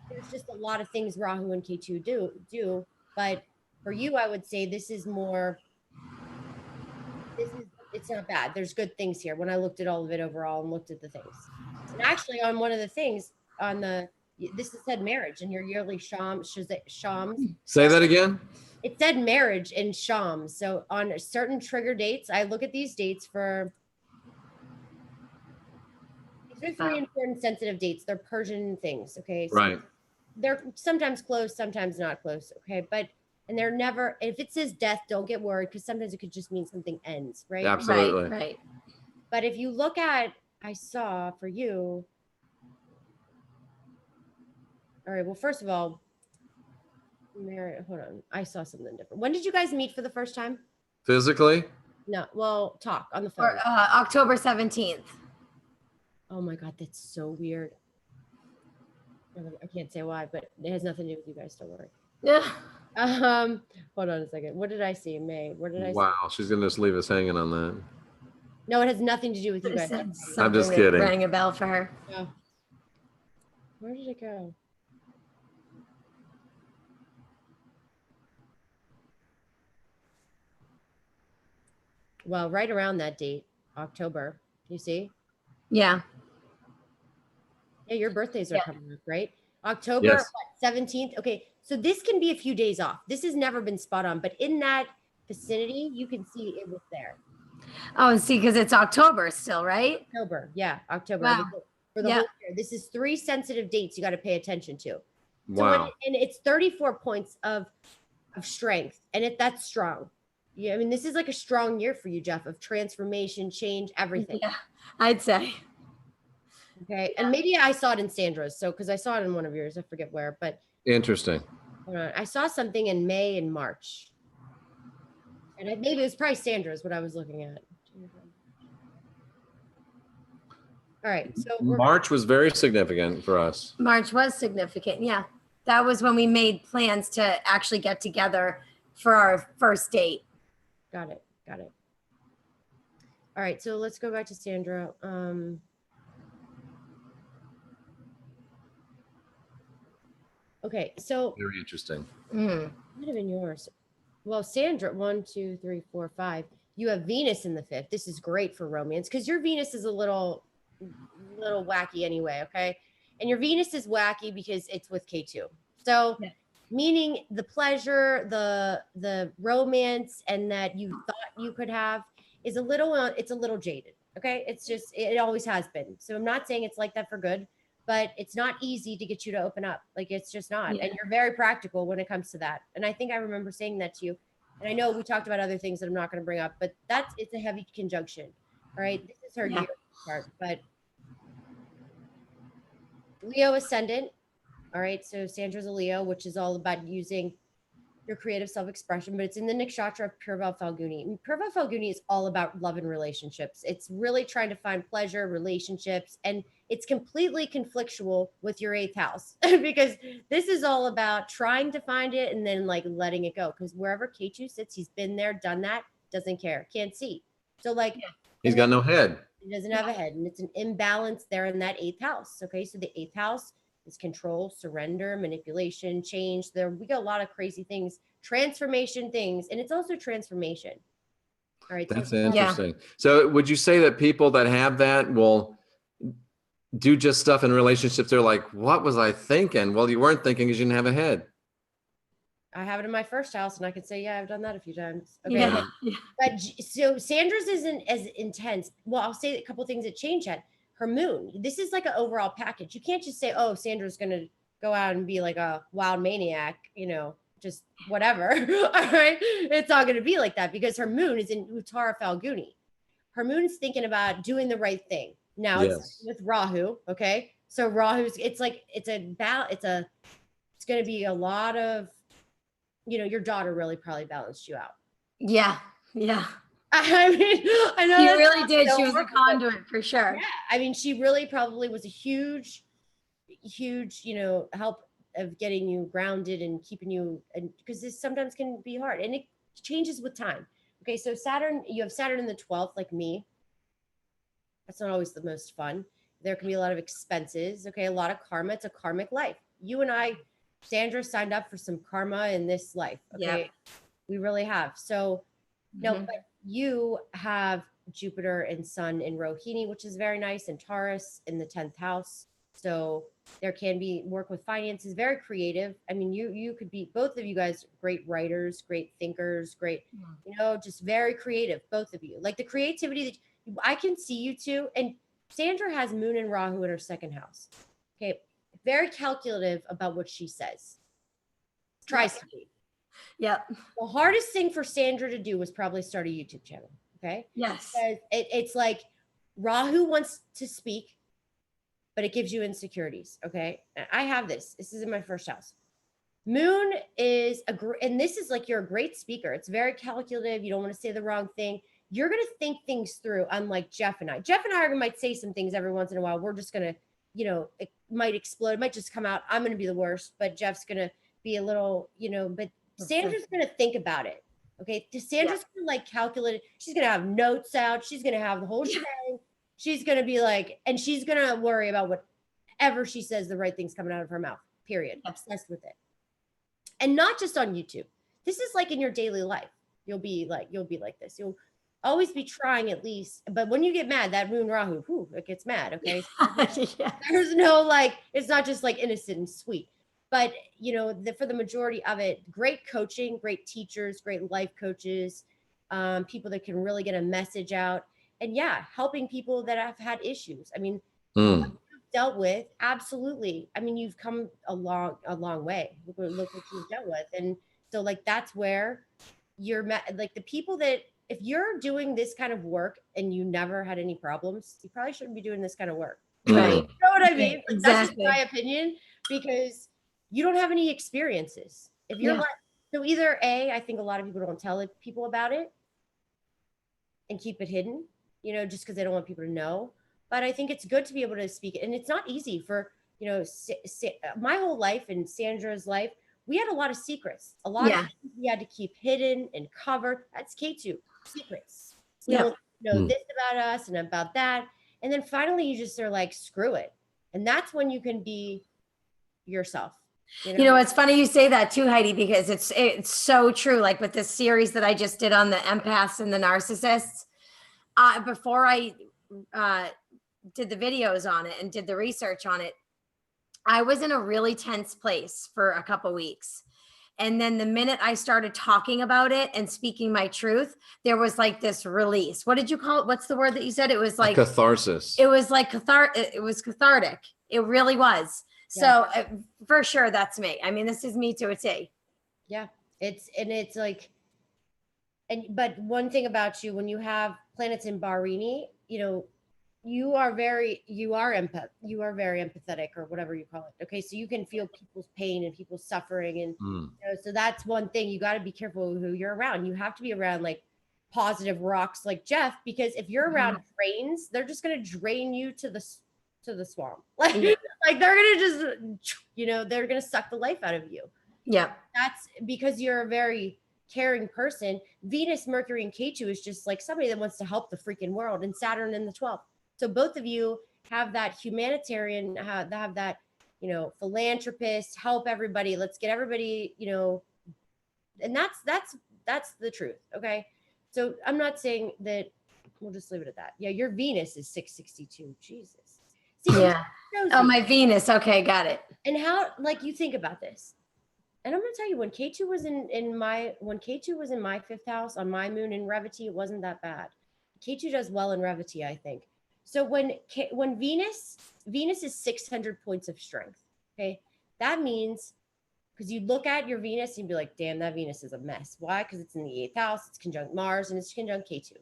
there's just a lot of things Rahu and Ketu do. But for you, I would say this is more, it's not bad. There's good things here. When I looked at all of it overall and looked at the things. And actually on one of the things this said marriage in your yearly shams. Say that again. It said marriage in shams. So on certain trigger dates, I look at these dates for, these are 3 important sensitive dates. They're Persian things. Okay. So Right. they're sometimes close, sometimes not close. Okay. And they're never, if it says death, don't get worried, because sometimes it could just mean something ends, right? Absolutely. Right. But if you look at, I saw for you, all right, well, first of all, hold on, I saw something different. When did you guys meet for the first time? Physically? No, well, talk on the phone. Or October 17th. Oh my God, that's so weird. I can't say why, but it has nothing to do with you guys, don't worry. Yeah. Hold on a second. What did I see? May. Where did I see? Wow, she's gonna just leave us hanging on that. No, it has nothing to do with you guys. I'm just kidding. Rang a bell for her. No. Where did it go? Well, right around that date, October. You see? Yeah. Yeah, your birthdays are Yeah. coming up, right? October Yes. 17th. Okay, so this can be a few days off. This has never been spot on, but in that vicinity, you can see it was there. Oh, see, because it's October still, right? October, yeah, October. Wow. For the Yeah. whole year. This is 3 sensitive dates you got to pay attention to. So Wow. and it's 34 points of strength, and that's strong. Yeah, I mean, this is like a strong year for you, Jeff, of transformation, change, everything. Yeah, I'd say. Okay, and maybe I saw it in Sandra's, so because I saw it in one of yours, I forget where, but Interesting. hold on. I saw something in May and March, and maybe it was probably Sandra's what I was looking at. All right, so March was very significant for us. March was significant. Yeah. That was when we made plans to actually get together for our first date. got it. All right, so let's go back to Sandra. Okay, so Very interesting. Mm. might have been yours. Well, Sandra, 1, 2, 3, 4, 5. You have Venus in the 5th. This is great for romance because your Venus is a little wacky anyway. Okay, and your Venus is wacky because it's with K2. So, Yeah. meaning the pleasure, the romance, and that you thought you could have is a little. It's a little jaded. Okay, it's just it always has been. So I'm not saying it's like that for good, but it's not easy to get you to open up. Like it's just not. Yeah. And you're very practical when it comes to that. And I think I remember saying that to you. And I know we talked about other things that I'm not going to bring up, but it's a heavy conjunction. All right. This is her Yeah. year chart, but Leo ascendant. All right. So Sandra's a Leo, which is all about using your creative self-expression, but it's in the nakshatra of Purva Falguni. And Purva Falguni is all about love and relationships. It's really trying to find pleasure, relationships, and it's completely conflictual with your 8th house because this is all about trying to find it and then like letting it go. Because wherever Ketu sits, he's been there, done that, doesn't care, can't see. So like He's got no head. He doesn't have a head, and it's an imbalance there in that 8th house. Okay, so the 8th house is control, surrender, manipulation, change. There we got a lot of crazy things, transformation things, and it's also transformation. All right, That's so interesting. So would you say that people that have that will do just stuff in relationships? They're like, what was I thinking? Well, you weren't thinking because you didn't have a head. I have it in my 1st house, and I can say, yeah, I've done that a few times. Okay, Yeah. but so Sandra's isn't as intense. Well, I'll say a couple things that changed that. Her moon. This is like an overall package. You can't just say, oh, Sandra's going to go out and be like a wild maniac, you know, just whatever. All right. It's not going to be like that because her moon is in Uttara Falguni. Her moon is thinking about doing the right thing. Now it's with Rahu. Okay. So Rahu's, it's like, it's going to be a lot of, you know, your daughter really probably balanced you out. Yeah. Yeah. I mean, I know She really did. She was a conduit for sure. Yeah, I mean, she really probably was a huge, you know, help of getting you grounded and keeping you, and because this sometimes can be hard, and it changes with time. Okay, so Saturn, you have Saturn in the 12th, like me. That's not always the most fun. There can be a lot of expenses. Okay, a lot of karma. It's a karmic life. You and I, Sandra, signed up for some karma in this life. Okay, we really have. So, no, but you have Jupiter and Sun in Rohini, which is very nice, and Taurus in the 10th house. So there can be work with finances, very creative. I mean, you could be, both of you guys, great writers, great thinkers, great, you know, just very creative, both of you. Like the creativity that I can see you two. And Sandra has Moon and Rahu in her 2nd house. Okay, very calculative about what she says. Tries to be. Yep. The hardest thing for Sandra to do was probably start a YouTube channel. Okay. Yes. It's like Rahu wants to speak, but it gives you insecurities. Okay. I have this. This is in my 1st house. Moon is and this is like, you're a great speaker. It's very calculative. You don't want to say the wrong thing. You're going to think things through, unlike Jeff and I. Jeff and I might say some things every once in a while. We're just going to, you know, it might explode. It might just come out. I'm going to be the worst, but Jeff's going to be a little, you know, but Sandra's going to think about it. Okay. Sandra's going to like calculate it. She's going to have notes out. She's going to have the whole shebang. She's going to be like, and she's going to worry about whatever she says, the right things coming out of her mouth, period. Obsessed with it. And not just on YouTube. This is like in your daily life. You'll be like this. You'll always be trying at least. But when you get mad, that Moon Rahu, it gets mad. Okay. There's no like, it's not just like innocent and sweet. But, you know, for the majority of it, great coaching, great teachers, great life coaches, people that can really get a message out. And yeah, helping people that have had issues. I mean, what you've dealt with, absolutely. I mean, you've come a long way. Look what you've dealt with. And so like, that's where you're like the people that, if you're doing this kind of work and you never had any problems, you probably shouldn't be doing this kind of work. Right? You know what I mean? Exactly. That's just my opinion, because you don't have any experiences. If you're like, so either A, I think a lot of people don't tell people about it and keep it hidden, you know, just because they don't want people to know. But I think it's good to be able to speak. And it's not easy for, you know, my whole life and Sandra's life, we had a lot of secrets. A lot of things we had to keep hidden and covered. That's K2, secrets. We don't know this about us and about that. And then finally you just are like, screw it. And that's when you can be yourself. You know, it's funny you say that too, Heidi, because it's so true. Like with this series that I just did on the empaths and the narcissists, before I did the videos on it and did the research on it, I was in a really tense place for a couple weeks. And then the minute I started talking about it and speaking my truth, there was like this release. What did you call it? What's the word that you said? It was like catharsis. It was like it was cathartic. It really was. So for sure, that's me. I mean, this is me to a T. Yeah, it's like, but one thing about you, when you have planets in Barini, you know, you are very empathetic or whatever you call it. Okay, so you can feel people's pain and people's suffering, and so that's one thing. You got to be careful who you're around. You have to be around like positive rocks like Jeff, because if you're around drains, they're just going to drain you to the swamp. Like like they're going to just, they're going to suck the life out of you. Yeah. That's because you're a very caring person. Venus, Mercury, and K2 is just like somebody that wants to help the freaking world, and Saturn in the 12th. So both of you have that humanitarian, have that, philanthropist, help everybody. Let's get everybody, and that's the truth. Okay. So I'm not saying that, we'll just leave it at that. Yeah. Your Venus is 662. Jesus. See, yeah. Oh, my Venus. Okay. Got it. And how, like, you think about this. And I'm going to tell you, when K2 was in my fifth house on my moon in Revity, it wasn't that bad. K2 does well in Revity, I think. So when Venus is 600 points of strength. Okay. That means, because you look at your Venus and you'd be like, damn, that Venus is a mess. Why? Because it's in the 8th house, it's conjunct Mars, and it's conjunct K2.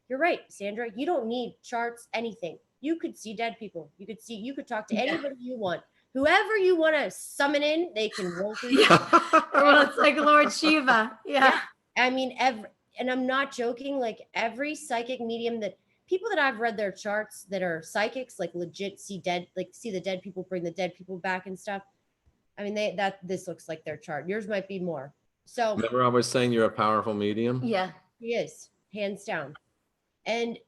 You're right, Sandra. You don't need charts, anything. You could see dead people. You could talk to anybody you want. Whoever you want to summon in, they can roll through. Well, it's like Lord Shiva. Yeah. I mean, and I'm not joking, like every psychic medium that people that I've read their charts that are psychics, like legit see the dead people, bring the dead people back and stuff. I mean, this looks like their chart. Yours might be more. So remember I was saying you're a powerful medium? Yeah. She is, hands down. And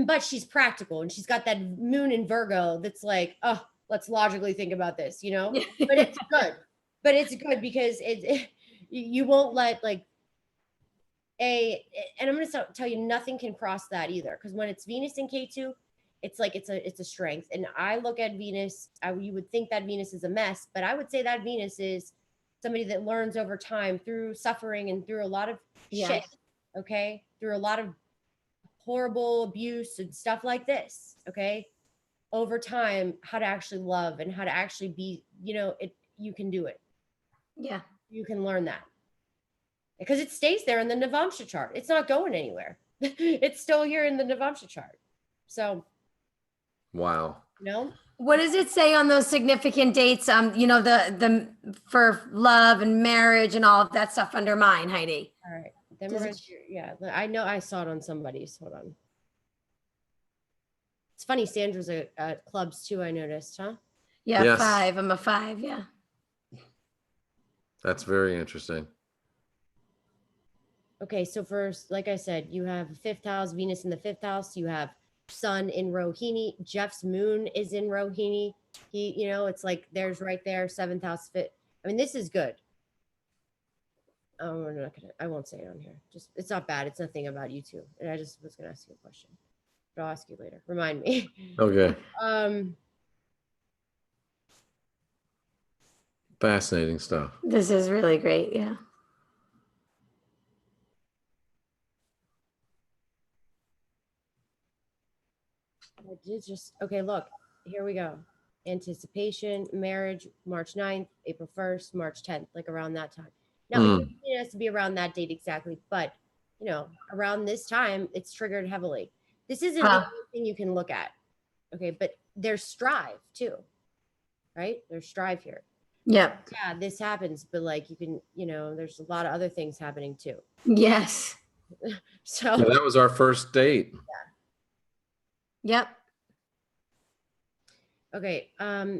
but she's practical, and she's got that moon in Virgo that's like, oh, let's logically think about this, but it's good. But it's good because you won't let and I'm going to tell you, nothing can cross that either. Because when it's Venus in K2, it's like, it's a strength. And I look at Venus, you would think that Venus is a mess, but I would say that Venus is somebody that learns over time through suffering and through a lot of shit. Okay. Through a lot of horrible abuse and stuff like this. Okay. Over time, how to actually love and how to actually be, you can do it. Yeah. You can learn that. Because it stays there in the Navamsha chart. It's not going anywhere. It's still here in the Navamsha chart. So. Wow. What does it say on those significant dates? The for love and marriage and all of that stuff under mine, Heidi. All right. Then we're gonna, I know I saw it on somebody's. Hold on. It's funny, Sandra's at clubs too, I noticed, huh? Yeah, yes. 5. I'm a 5, yeah. That's very interesting. Okay, so first, like I said, you have 5th house, Venus in the 5th house. You have Sun in Rohini. Jeff's moon is in Rohini. He, it's like there's right there, 7th house fit. I mean, this is good. I won't say it on here. Just, it's not bad. It's nothing about you two. And I just was gonna ask you a question. But I'll ask you later. Remind me. Okay. Fascinating stuff. This is really great. Yeah. I did just, okay, look, here we go. Anticipation, marriage, March 9th, April 1st, March 10th, like around that time. Now, it has to be around that date exactly, but, around this time, it's triggered heavily. This isn't the only thing you can look at. Okay, but there's strive too, right? There's strive here. Yeah. Yeah, this happens, but like you can, there's a lot of other things happening too. Yes. So yeah, that was our first date. Yeah. Yep. Okay.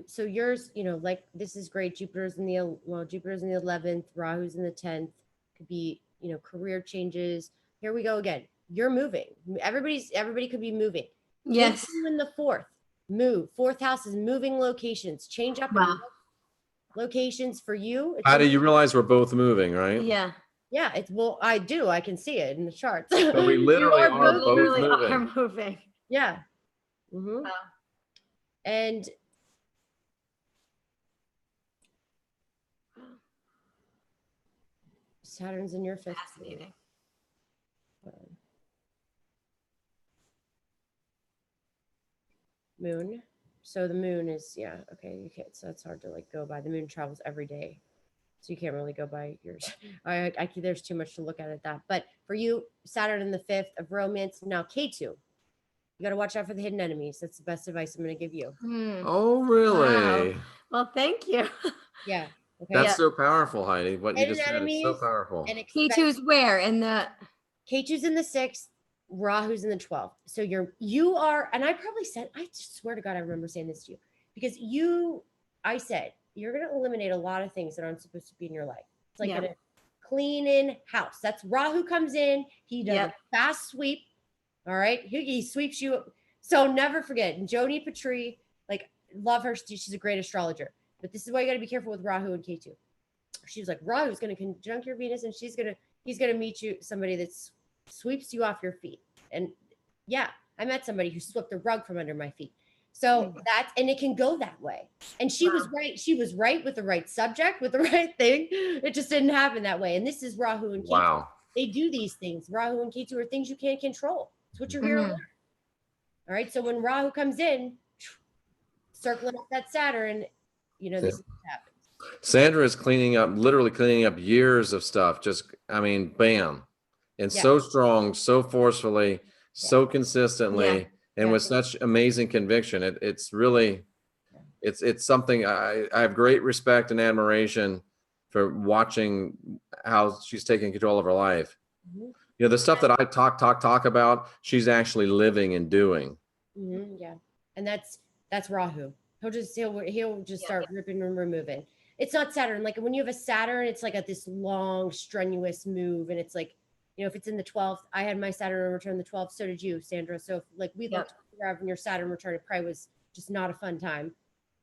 So yours, like this is great. Jupiter's in the 11th, Rahu's in the 10th. Could be, career changes. Here we go again. You're moving. Everybody could be moving. Yes. In the 4th, move. 4th house is moving locations. Change up locations for you. How do you realize we're both moving, right? Yeah. Yeah, I do. I can see it in the charts. But we literally are both moving. Yeah. Mm-hmm. Wow. And Saturn's in your 5th. Fascinating. Moon. So the moon is, okay, you can't, so it's hard to like go by. The moon travels every day, so you can't really go by yours. There's too much to look at that. But for you, Saturn in the 5th of romance. Now K2. You got to watch out for the hidden enemies. That's the best advice I'm going to give you. Oh, really? Wow. Well, thank you. Yeah. Okay. That's Yeah. so powerful, Heidi. What you Hidden just said is so enemies powerful. and K2's where in the K2's in the 6th, Rahu's in the 12th. So you are, and I probably said, I swear to God, I remember saying this to you because I said, you're going to eliminate a lot of things that aren't supposed to be in your life. It's like a clean in house. That's Rahu comes in. He does a fast sweep. All right. He sweeps you. So never forget, Joni Patri, like love her. She's a great astrologer, but this is why you got to be careful with Rahu and K2. She was like, Rahu's going to conjunct your Venus and he's going to meet you somebody that sweeps you off your feet. And yeah, I met somebody who swept the rug from under my feet. So and it can go that way. And she was right. She was right with the right subject, with the right thing. It just didn't happen that way. And this is Rahu and Ketu. Wow. They do these things. Rahu and Ketu are things you can't control. It's what you're here to learn. All right. So when Rahu comes in, circling up that Saturn, this is what happens. Sandra is literally cleaning up years of stuff. Bam. And so strong, so forcefully, so consistently, and with such amazing conviction. It's really, it's something I have great respect and admiration for watching how she's taking control of her life. Mm-hmm. The stuff that I talk about, she's actually living and doing. Mm-hmm. Yeah. And that's Rahu. He'll just start ripping and removing. It's not Saturn. Like when you have a Saturn, it's like this long, strenuous move. And it's like, if it's in the 12th, I had my Saturn return the 12th. So did you, Sandra. So if we looked having your Saturn return, it probably was just not a fun time.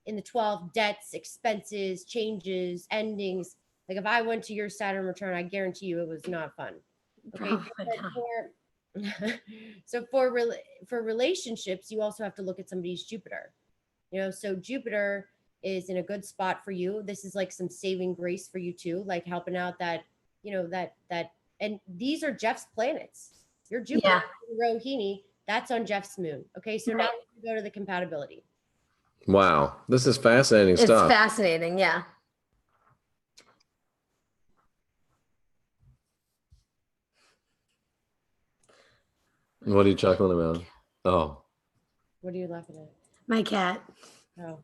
In the 12th, debts, expenses, changes, endings. Like if I went to your Saturn return, I guarantee you it was not fun. Okay. So for relationships, you also have to look at somebody's Jupiter. So Jupiter is in a good spot for you. This is like some saving grace for you too, like helping out that, and these are Jeff's planets. Your Jupiter, Rohini, that's on Jeff's moon. Okay, so now we go to the compatibility. Wow, this is fascinating stuff. It's fascinating, yeah. What are you chuckling about? Oh. What are you laughing at? My cat. Oh.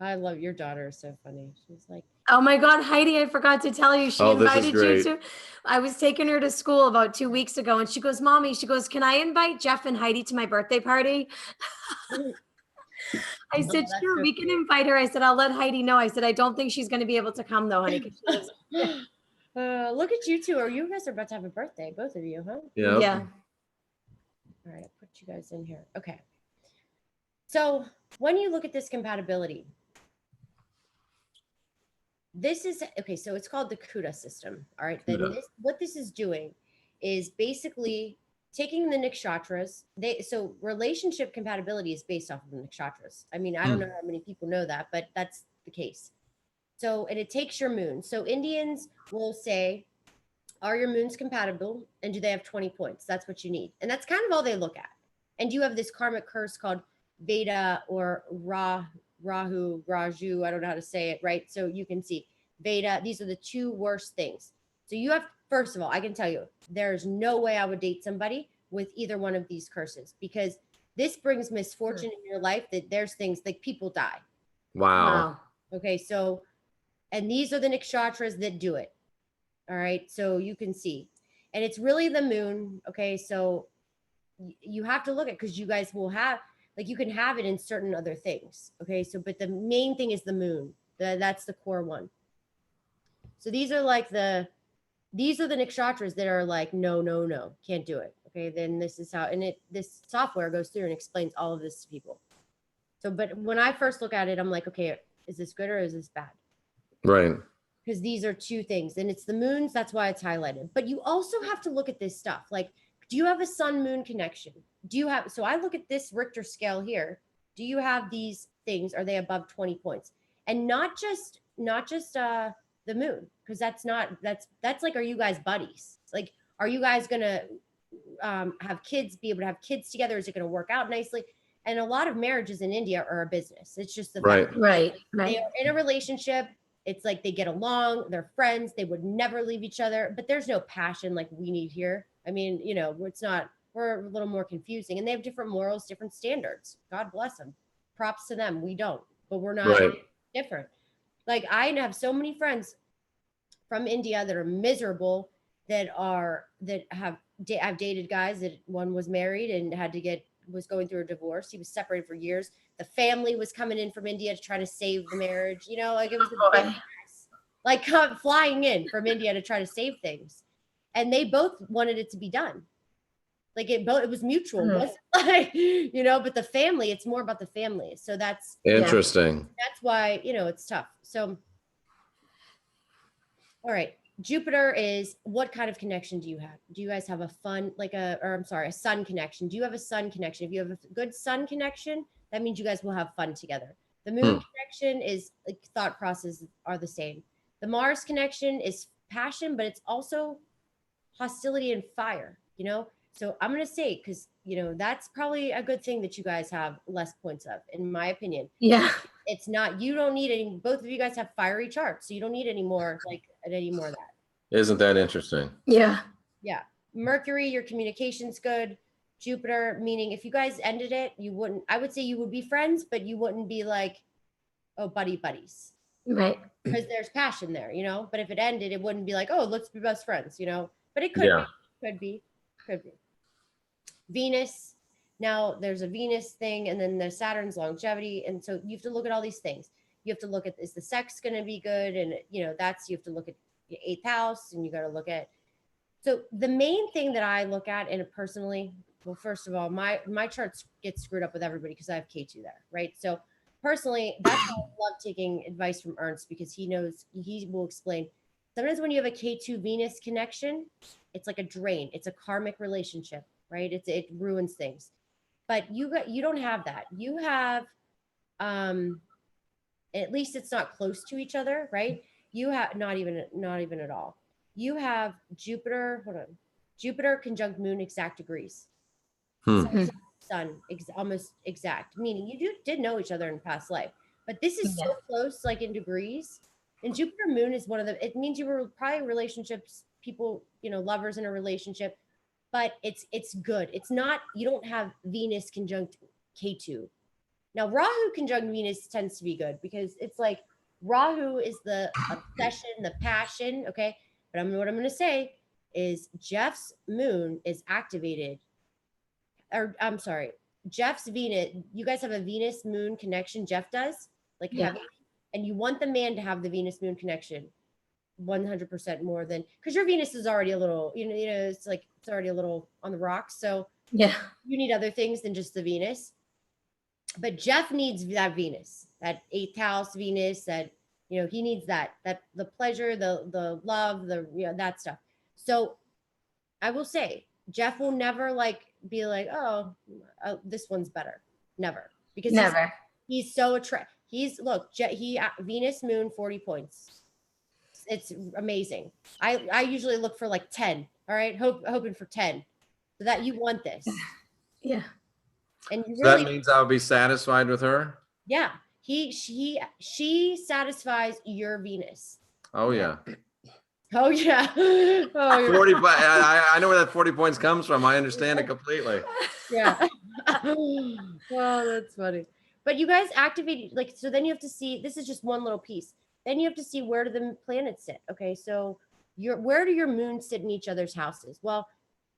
I love your daughter. Is so funny. She's like, oh my God, Heidi, I forgot to tell you. She invited you to, I was taking her to school about 2 weeks ago and she goes, Mommy, can I invite Jeff and Heidi to my birthday party? I said, sure, we can invite her. I said, I'll let Heidi know. I said, I don't think she's going to be able to come though, honey. Look at you two. You guys are about to have a birthday, both of you, huh? Yeah. Yeah. All right, I'll put you guys in here. Okay. So when you look at this compatibility, this is, okay, so it's called the CUDA system. All right. What this is doing is basically taking the nakshatras. So relationship compatibility is based off of the nakshatras. I mean, I don't know how many people know that, but that's the case. So, and it takes your moon. So Indians will say, are your moons compatible? And do they have 20 points? That's what you need. And that's kind of all they look at. And you have this karmic curse called Veda or Rahu, Raju. I don't know how to say it, right? So you can see Veda. These are the two worst things. So you have, first of all, I can tell you, there's no way I would date somebody with either one of these curses because this brings misfortune in your life that there's things like people die. Wow. Okay. So, and these are the nakshatras that do it. All right. So you can see, and it's really the moon. Okay. So you have to look at, because you guys will have, like, you can have it in certain other things. Okay. So, but the main thing is the moon. That's the core one. So these are the nakshatras that are like, no, can't do it. Okay. Then this is how, and this software goes through and explains all of this to people. So, but when I first look at it, I'm like, okay, is this good or is this bad? Right. Because these are two things, and it's the moons. That's why it's highlighted. But you also have to look at this stuff. Like, do you have a sun moon connection? So I look at this Richter scale here. Do you have these things? Are they above 20 points? And not just the moon, because that's like, are you guys buddies? Like, are you guys gonna have kids, be able to have kids together? Is it gonna work out nicely? And a lot of marriages in India are a business. It's just the fact. Right. They are in a relationship. It's like they get along, they're friends, they would never leave each other, but there's no passion like we need here. I mean, it's not we're a little more confusing, and they have different morals, different standards. God bless them. Props to them. We don't, but we're not different. Like I have so many friends from India that are miserable, that have I've dated guys that one was married and was going through a divorce. He was separated for years. The family was coming in from India to try to save the marriage. You know, like it was a big mess. Like flying in from India to try to save things. And they both wanted it to be done. Like it was mutual. It wasn't like, you know, but the family, it's more about the family. So that's interesting. That's why, you know, it's tough. So, all right. Jupiter is, what kind of connection do you have? Do you guys have a sun connection? Do you have a sun connection? If you have a good sun connection, that means you guys will have fun together. The moon connection is like thought processes are the same. The Mars connection is passion, but it's also hostility and fire, you know? So I'm going to say, because, you know, that's probably a good thing that you guys have less points of, in my opinion. Yeah. It's not, you don't need any, both of you guys have fiery charts, so you don't need any more of that. Isn't that interesting? Yeah. Yeah. Mercury, your communication's good. Jupiter, meaning if you guys ended it, I would say you would be friends, but you wouldn't be like, oh, buddies. Right. Because there's passion there, you know? But if it ended, it wouldn't be like, oh, let's be best friends, you know? But it could be. Venus. Now there's a Venus thing, and then there's Saturn's longevity. And so you have to look at all these things. You have to look at, is the sex going to be good? And, you know, you have to look at the 8th house, and you got to look at. So the main thing that I look at, and personally, well, first of all, my charts get screwed up with everybody because I have K2 there, right? So personally, that's why I love taking advice from Ernst, because he will explain. Sometimes when you have a K2 Venus connection, it's like a drain. It's a karmic relationship, right? It ruins things. But you don't have that. You have, at least it's not close to each other, right? You have not even at all. You have Jupiter conjunct moon exact degrees. Sun almost exact, meaning you did know each other in past life, but this is so close, like in degrees. And Jupiter moon is it means you were probably relationships, people, you know, lovers in a relationship, but it's good. It's not, you don't have Venus conjunct K2. Now Rahu conjunct Venus tends to be good, because it's like Rahu is the obsession, the passion, okay? But what I'm going to say is Jeff's moon is activated. Or I'm sorry, Jeff's Venus, you guys have a Venus moon connection, Jeff does, like heavy, and you want the man to have the Venus moon connection 100% more than, because your Venus is already a little, you know, it's like, it's already a little on the rocks. So you need other things than just the Venus. But Jeff needs that Venus, that 8th house Venus, that, you know, he needs that the pleasure, the love, that stuff. So I will say, Jeff will never be like, oh, this one's better. Never. Because he's so attractive. Venus moon 40 points. It's amazing. I usually look for like 10. All right. Hoping for 10. So that you want this. Yeah. And you really, that means I'll be satisfied with her. Yeah. She satisfies your Venus. Oh yeah. Oh yeah. Oh, 40. I know where that 40 points comes from. I understand it completely. Yeah. Well, that's funny. But you guys activate, so then you have to see, this is just one little piece. Then you have to see, where do the planets sit? Okay, so where do your moons sit in each other's houses? Well,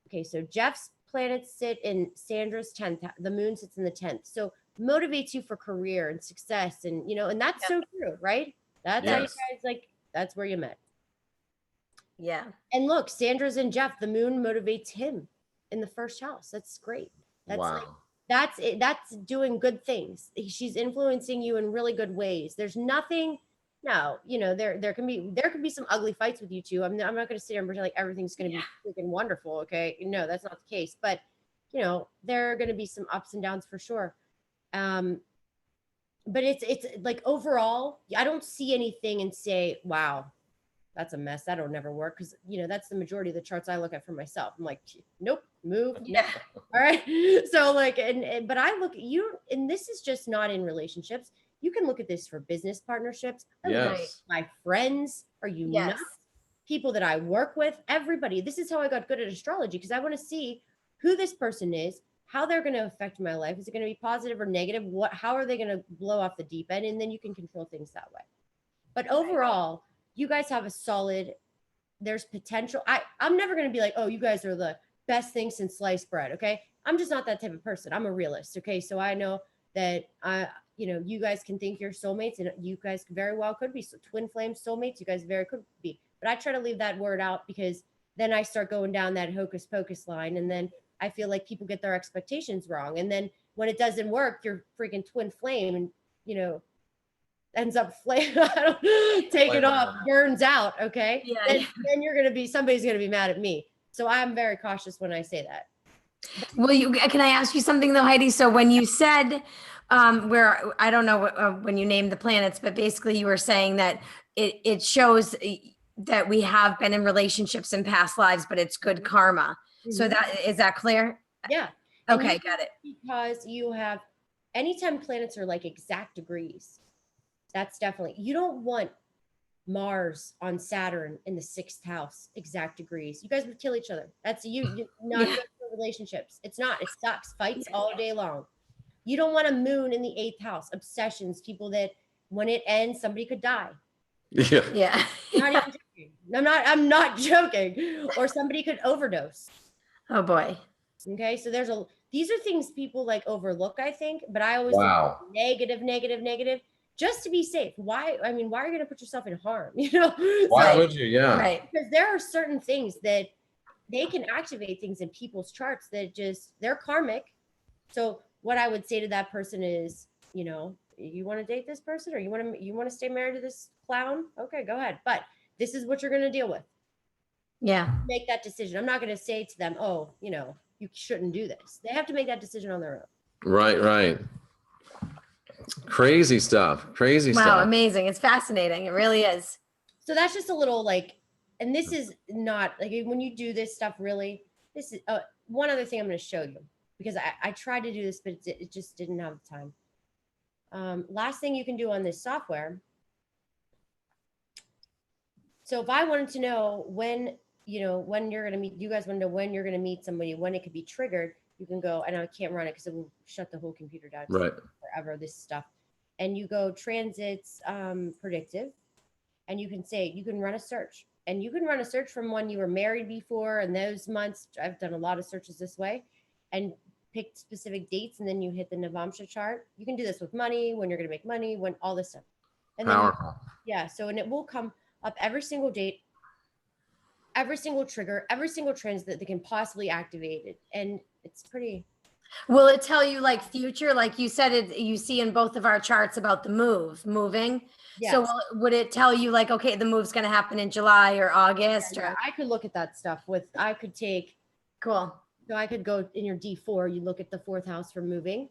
okay, so Jeff's planets sit in Sandra's 10th. The moon sits in the 10th. So motivates you for career and success, and and that's so true, right? That's how you guys that's where you met. Yeah. And look, Sandra's and Jeff, the moon motivates him in the first house. That's great. That's wow. That's it. That's doing good things. She's influencing you in really good ways. There's nothing. No, there can be some ugly fights with you two. I'm not going to sit here and pretend like everything's going to be freaking wonderful. Okay, no, that's not the case. But there are going to be some ups and downs for sure. But it's like overall, I don't see anything and say, wow, that's a mess. That'll never work. Because, that's the majority of the charts I look at for myself. I'm like, nope, move. Yeah. All right. So but I look at you, and this is just not in relationships. You can look at this for business partnerships. Yes. My friends, are you nuts? People that I work with, everybody. This is how I got good at astrology, because I want to see who this person is, how they're going to affect my life. Is it going to be positive or negative? How are they going to blow off the deep end? And then you can control things that way. But overall, you guys have a solid, there's potential. I'm never going to be like, oh, you guys are the best thing since sliced bread. Okay. I'm just not that type of person. I'm a realist. Okay. So I know that you guys can think you're soulmates, and you guys very well could be twin flame soulmates. You guys very could be, but I try to leave that word out, because then I start going down that hocus pocus line. And then I feel like people get their expectations wrong. And then when it doesn't work, you're freaking twin flame and, ends up taking off, burns out. Okay. Yeah. Then somebody's going to be mad at me. So I'm very cautious when I say that. Well, can I ask you something though, Heidi? So when you said, where, I don't know when you named the planets, but basically you were saying that it shows that we have been in relationships in past lives, but it's good karma. So is that clear? Yeah. Okay, got it. Because you have, anytime planets are like exact degrees, that's definitely, you don't want Mars on Saturn in the 6th house, exact degrees. You guys would kill each other. That's not good for relationships. It's not, it sucks, fights all day long. You don't want a moon in the 8th house, obsessions, people that when it ends, somebody could die. Yeah. Not even joking. I'm not joking. Or somebody could overdose. Oh boy. Okay. So these are things people like overlook, I think, but I always negative, just to be safe. Why? I mean, why are you going to put yourself in harm? Why would you? Yeah. Right. Because there are certain things that they can activate things in people's charts that they're karmic. So what I would say to that person is, you want to date this person, or you want to stay married to this clown? Okay, go ahead. But this is what you're going to deal with. Yeah. Make that decision. I'm not going to say to them, oh, you shouldn't do this. They have to make that decision on their own. Right. Crazy stuff. Wow, amazing. It's fascinating. It really is. So that's just a little and this is not like when you do this stuff, really, this is one other thing I'm going to show you, because I tried to do this, but it just didn't have the time. Last thing you can do on this software. So if I wanted to know when you're going to meet, you guys want to know when you're going to meet somebody, when it could be triggered, you can go, and I can't run it because it will shut the whole computer down forever, this stuff. And you go transits, predictive, and you can run a search, and you can run a search from when you were married before, and those months. I've done a lot of searches this way, and pick specific dates, and then you hit the Navamsha chart. You can do this with money, when you're going to make money, when all this stuff. And Powerful. And it will come up every single date, every single trigger, every single transit that can possibly activate it. And it's pretty. Will it tell you like future, like you said, you see in both of our charts about the moving? Yes. So would it tell you like, okay, the move's going to happen in July or August? Yeah, I could look at that stuff I could take. Cool. So I could go in your D4, you look at the 4th house for moving,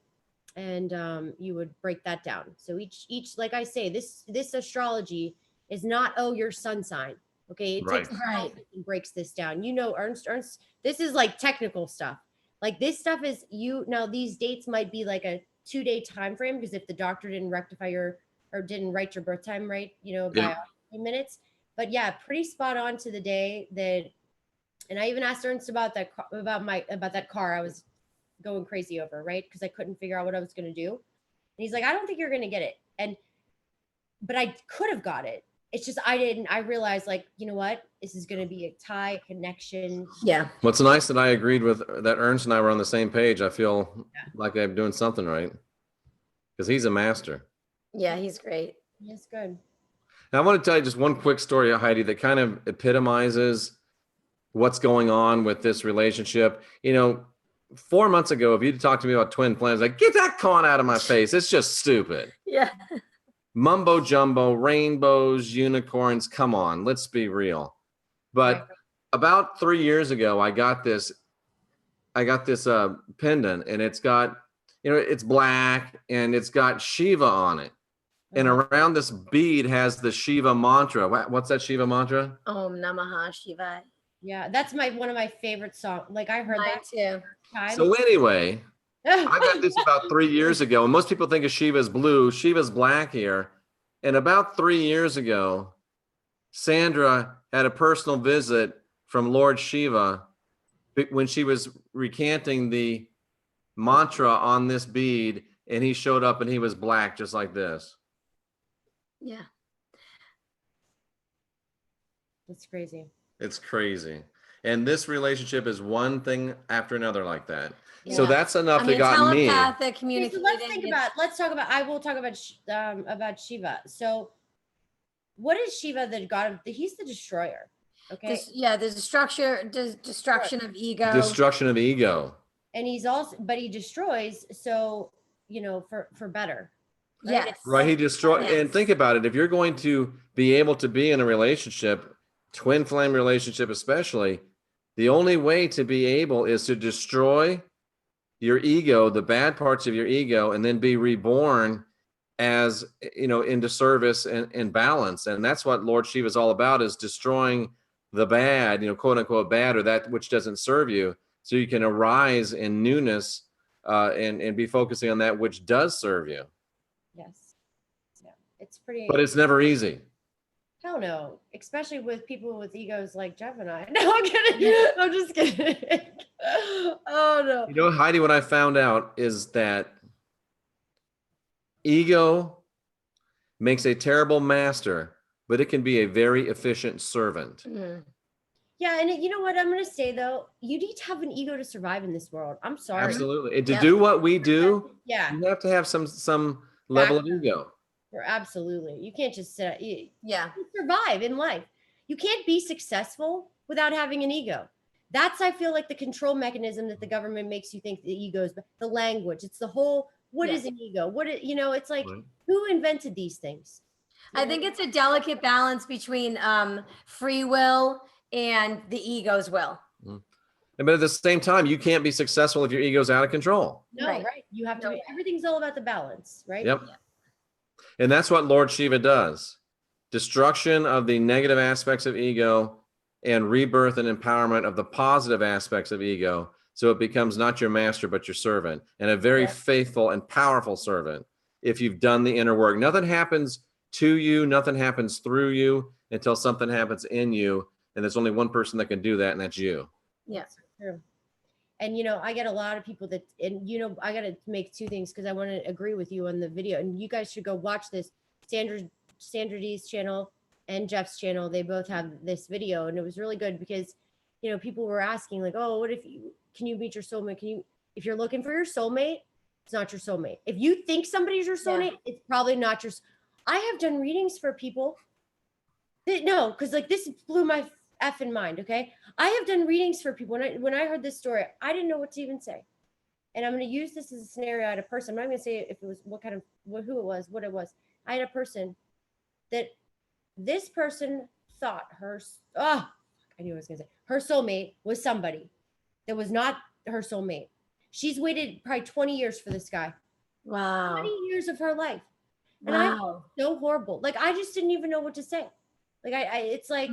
and you would break that down. So each, like I say, this astrology is not, your sun sign. Okay. It takes and breaks this down. Ernst, this is like technical stuff. Like this stuff is now these dates might be like a 2-day time frame, because if the doctor didn't rectify or didn't write your birth time right, by a few minutes. But yeah, pretty spot on to the day that. And I even asked Ernst about that car I was going crazy over, right? Because I couldn't figure out what I was going to do. And he's like, I don't think you're going to get it. But I could have got it. It's just I didn't. I realized, like, you know what? This is going to be a tie, a connection. Yeah. What's nice that I agreed with that. Ernst and I were on the same page. I feel like I'm doing something right, because he's a master. Yeah, he's great. Yes, good. Now, I want to tell you just one quick story, Heidi, that kind of epitomizes what's going on with this relationship. 4 months ago, if you'd talked to me about twin flames, like, get that con out of my face. It's just stupid. Yeah. Mumbo jumbo, rainbows, unicorns. Come on, let's be real. But about 3 years ago, I got this pendant, and it's got, it's black and it's got Shiva on it. And around this bead has the Shiva mantra. What's that Shiva mantra? Om Namaha Shivaya. Yeah, that's one of my favorite songs. Like I heard that too. So anyway, I got this about 3 years ago, and most people think of Shiva as blue. Shiva's black here. And about 3 years ago, Sandra had a personal visit from Lord Shiva, when she was recanting the mantra on this bead, and he showed up and he was black, just like this. Yeah. That's crazy. It's crazy. And this relationship is one thing after another like that. Yeah. So that's enough I to mean, got me. telepathic Okay, communicating. so I will talk about Shiva. So what is Shiva, the god of he's the destroyer. Okay. The destruction of ego. Destruction of ego. And he's also, but he destroys, so for better. Right? Yes. Right. He destroyed. Yes. And think about it. If you're going to be able to be in a relationship, twin flame relationship especially, the only way to be able is to destroy your ego, the bad parts of your ego, and then be reborn as, into service and balance. And that's what Lord Shiva is all about, is destroying the bad, quote unquote bad, or that which doesn't serve you, so you can arise in newness and be focusing on that which does serve you. Yes. Yeah. It's pretty. But it's never easy. Hell no, especially with people with egos like Jeff and I. No, I'm kidding. I'm just kidding. Oh no. Heidi, what I found out is that ego makes a terrible master, but it can be a very efficient servant. Mm. Yeah, and you know what I'm going to say though? You need to have an ego to survive in this world. I'm sorry. Absolutely. And to do what we do, yeah, you have to have some level of ego. Absolutely. You can't just sit. You survive in life. You can't be successful without having an ego. That's, I feel like, the control mechanism that the government makes you think the ego is the language. It's the whole, what is an ego? It's like, right. Who invented these things? I think it's a delicate balance between free will and the ego's will. But at the same time, you can't be successful if your ego's out of control. No, right. You have to, everything's all about the balance, right? Yep. And that's what Lord Shiva does. Destruction of the negative aspects of ego and rebirth and empowerment of the positive aspects of ego. So it becomes not your master, but your servant, and a very faithful and powerful servant. If you've done the inner work, nothing happens to you, nothing happens through you until something happens in you. And there's only one person that can do that, and that's you. Yes, true. And, I get a lot of people that, and, I got to make two things because I want to agree with you on the video, and you guys should go watch this. Sandra D's channel and Jeff's channel, they both have this video, and it was really good because, people were asking like, oh, can you meet your soulmate? If you're looking for your soulmate, it's not your soulmate. If you think somebody's your soulmate, it's probably not your. I have done readings for people that, no, because like this blew my effing mind. Okay. I have done readings for people. When I heard this story, I didn't know what to even say. And I'm going to use this as a scenario. I had a person, I'm not going to say if it was who it was, what it was. I had a person that this person thought I knew what I was going to say. Her soulmate was somebody that was not her soulmate. She's waited probably 20 years for this guy. Wow. 20 years of her life. And wow. I'm so horrible. Like, I just didn't even know what to say. Like, it's like,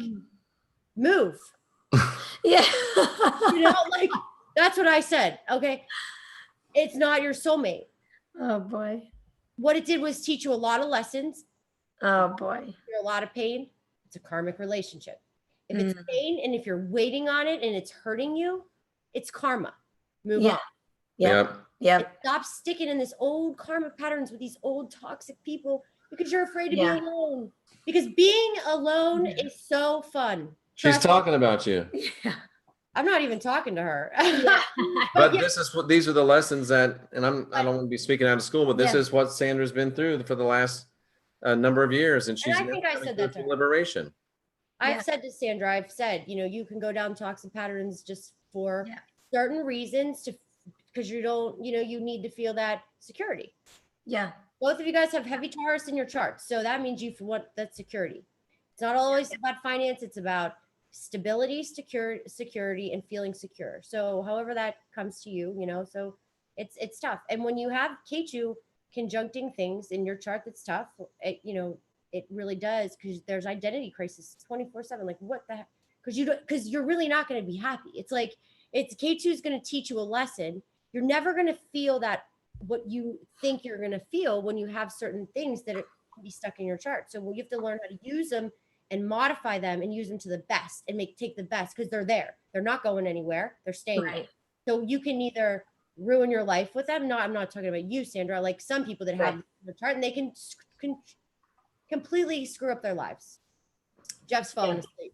move. Yeah. Like, that's what I said. Okay. It's not your soulmate. Oh boy. What it did was teach you a lot of lessons. Oh boy. A lot of pain. It's a karmic relationship. If it's pain and if you're waiting on it and it's hurting you, it's karma. Move on. Yeah. Stop sticking in this old karmic patterns with these old toxic people because you're afraid to be alone. Because being alone is so fun. She's talking about you. Yeah. I'm not even talking to her. But these are the lessons that, and I don't want to be speaking out of school, but this is what Sandra's been through for the last number of years, and she's I think I said that to her. Liberation. I've said to Sandra, you can go down toxic patterns just for certain reasons because you don't, you need to feel that security. Yeah. Both of you guys have heavy Taurus in your chart. So that means you want that security. It's not always about finance. It's about stability, security, and feeling secure. So however that comes to you, so it's tough. And when you have Ketu conjuncting things in your chart, that's tough. It really does, because there's identity crisis 24/7. Like, what the heck? Because you're really not going to be happy. It's like, K2 is going to teach you a lesson. You're never going to feel that what you think you're going to feel when you have certain things that are be stuck in your chart. So you have to learn how to use them and modify them and use them to the best and take the best, because they're there. They're not going anywhere. They're staying there. Right. So you can either ruin your life with them. No, I'm not talking about you, Sandra. Like some people that have the chart and they can completely screw up their lives. Jeff's falling asleep.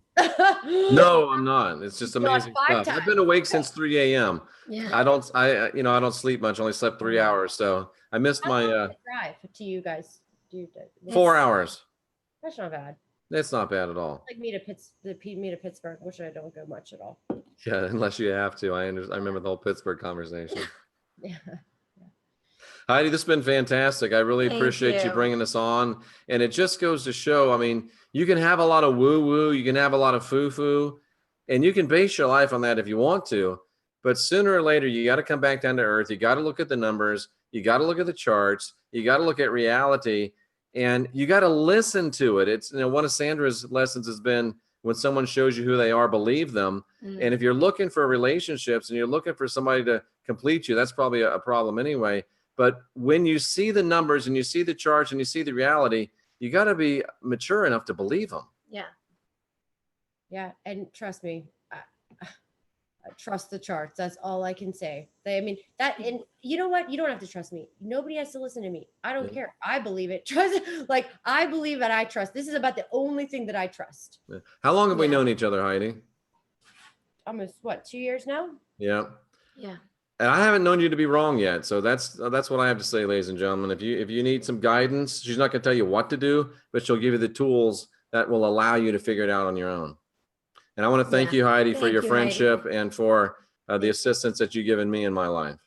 No, I'm not. It's just You've got amazing 5 stuff. I've been awake since 3 a.m. Yeah. I don't sleep much. I only slept 3 hours. So I missed How long my does it drive to you guys? 4 hours. That's not bad. It's not bad at all. Like me to Pittsburgh, which I don't go much at all. Yeah, unless you have to. I remember the whole Pittsburgh conversation. Yeah. Heidi, this has been fantastic. I really Thank appreciate you you. bringing us on. And it just goes to show, I mean, you can have a lot of woo-woo, you can have a lot of foo-foo, and you can base your life on that if you want to. But sooner or later, you got to come back down to earth. You got to look at the numbers. You got to look at the charts. You got to look at reality. And you got to listen to it. It's, one of Sandra's lessons has been when someone shows you who they are, believe them. And if you're looking for relationships and you're looking for somebody to complete you, that's probably a problem anyway. But when you see the numbers and you see the charts and you see the reality, you got to be mature enough to believe them. Yeah. Yeah. And trust me, I trust the charts. That's all I can say. And you know what? You don't have to trust me. Nobody has to listen to me. I don't care. I believe it. Trust, like I believe that I trust. This is about the only thing that I trust. Yeah. How long have we known each other, Heidi? Almost 2 years now? Yeah. Yeah. And I haven't known you to be wrong yet. So that's what I have to say, ladies and gentlemen. If you need some guidance, she's not going to tell you what to do, but she'll give you the tools that will allow you to figure it out on your own. And I want to thank you, Heidi, for Thank your you, friendship and for the assistance that you've given me in my life.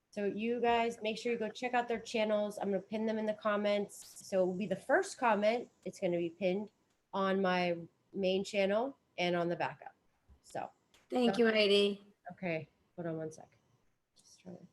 So you guys make sure you go check out their channels. I'm going to pin them in the comments. So it will be the first comment. It's going to be pinned on my main channel and on the backup. So Thank you, Heidi. okay, hold on one sec. Just trying to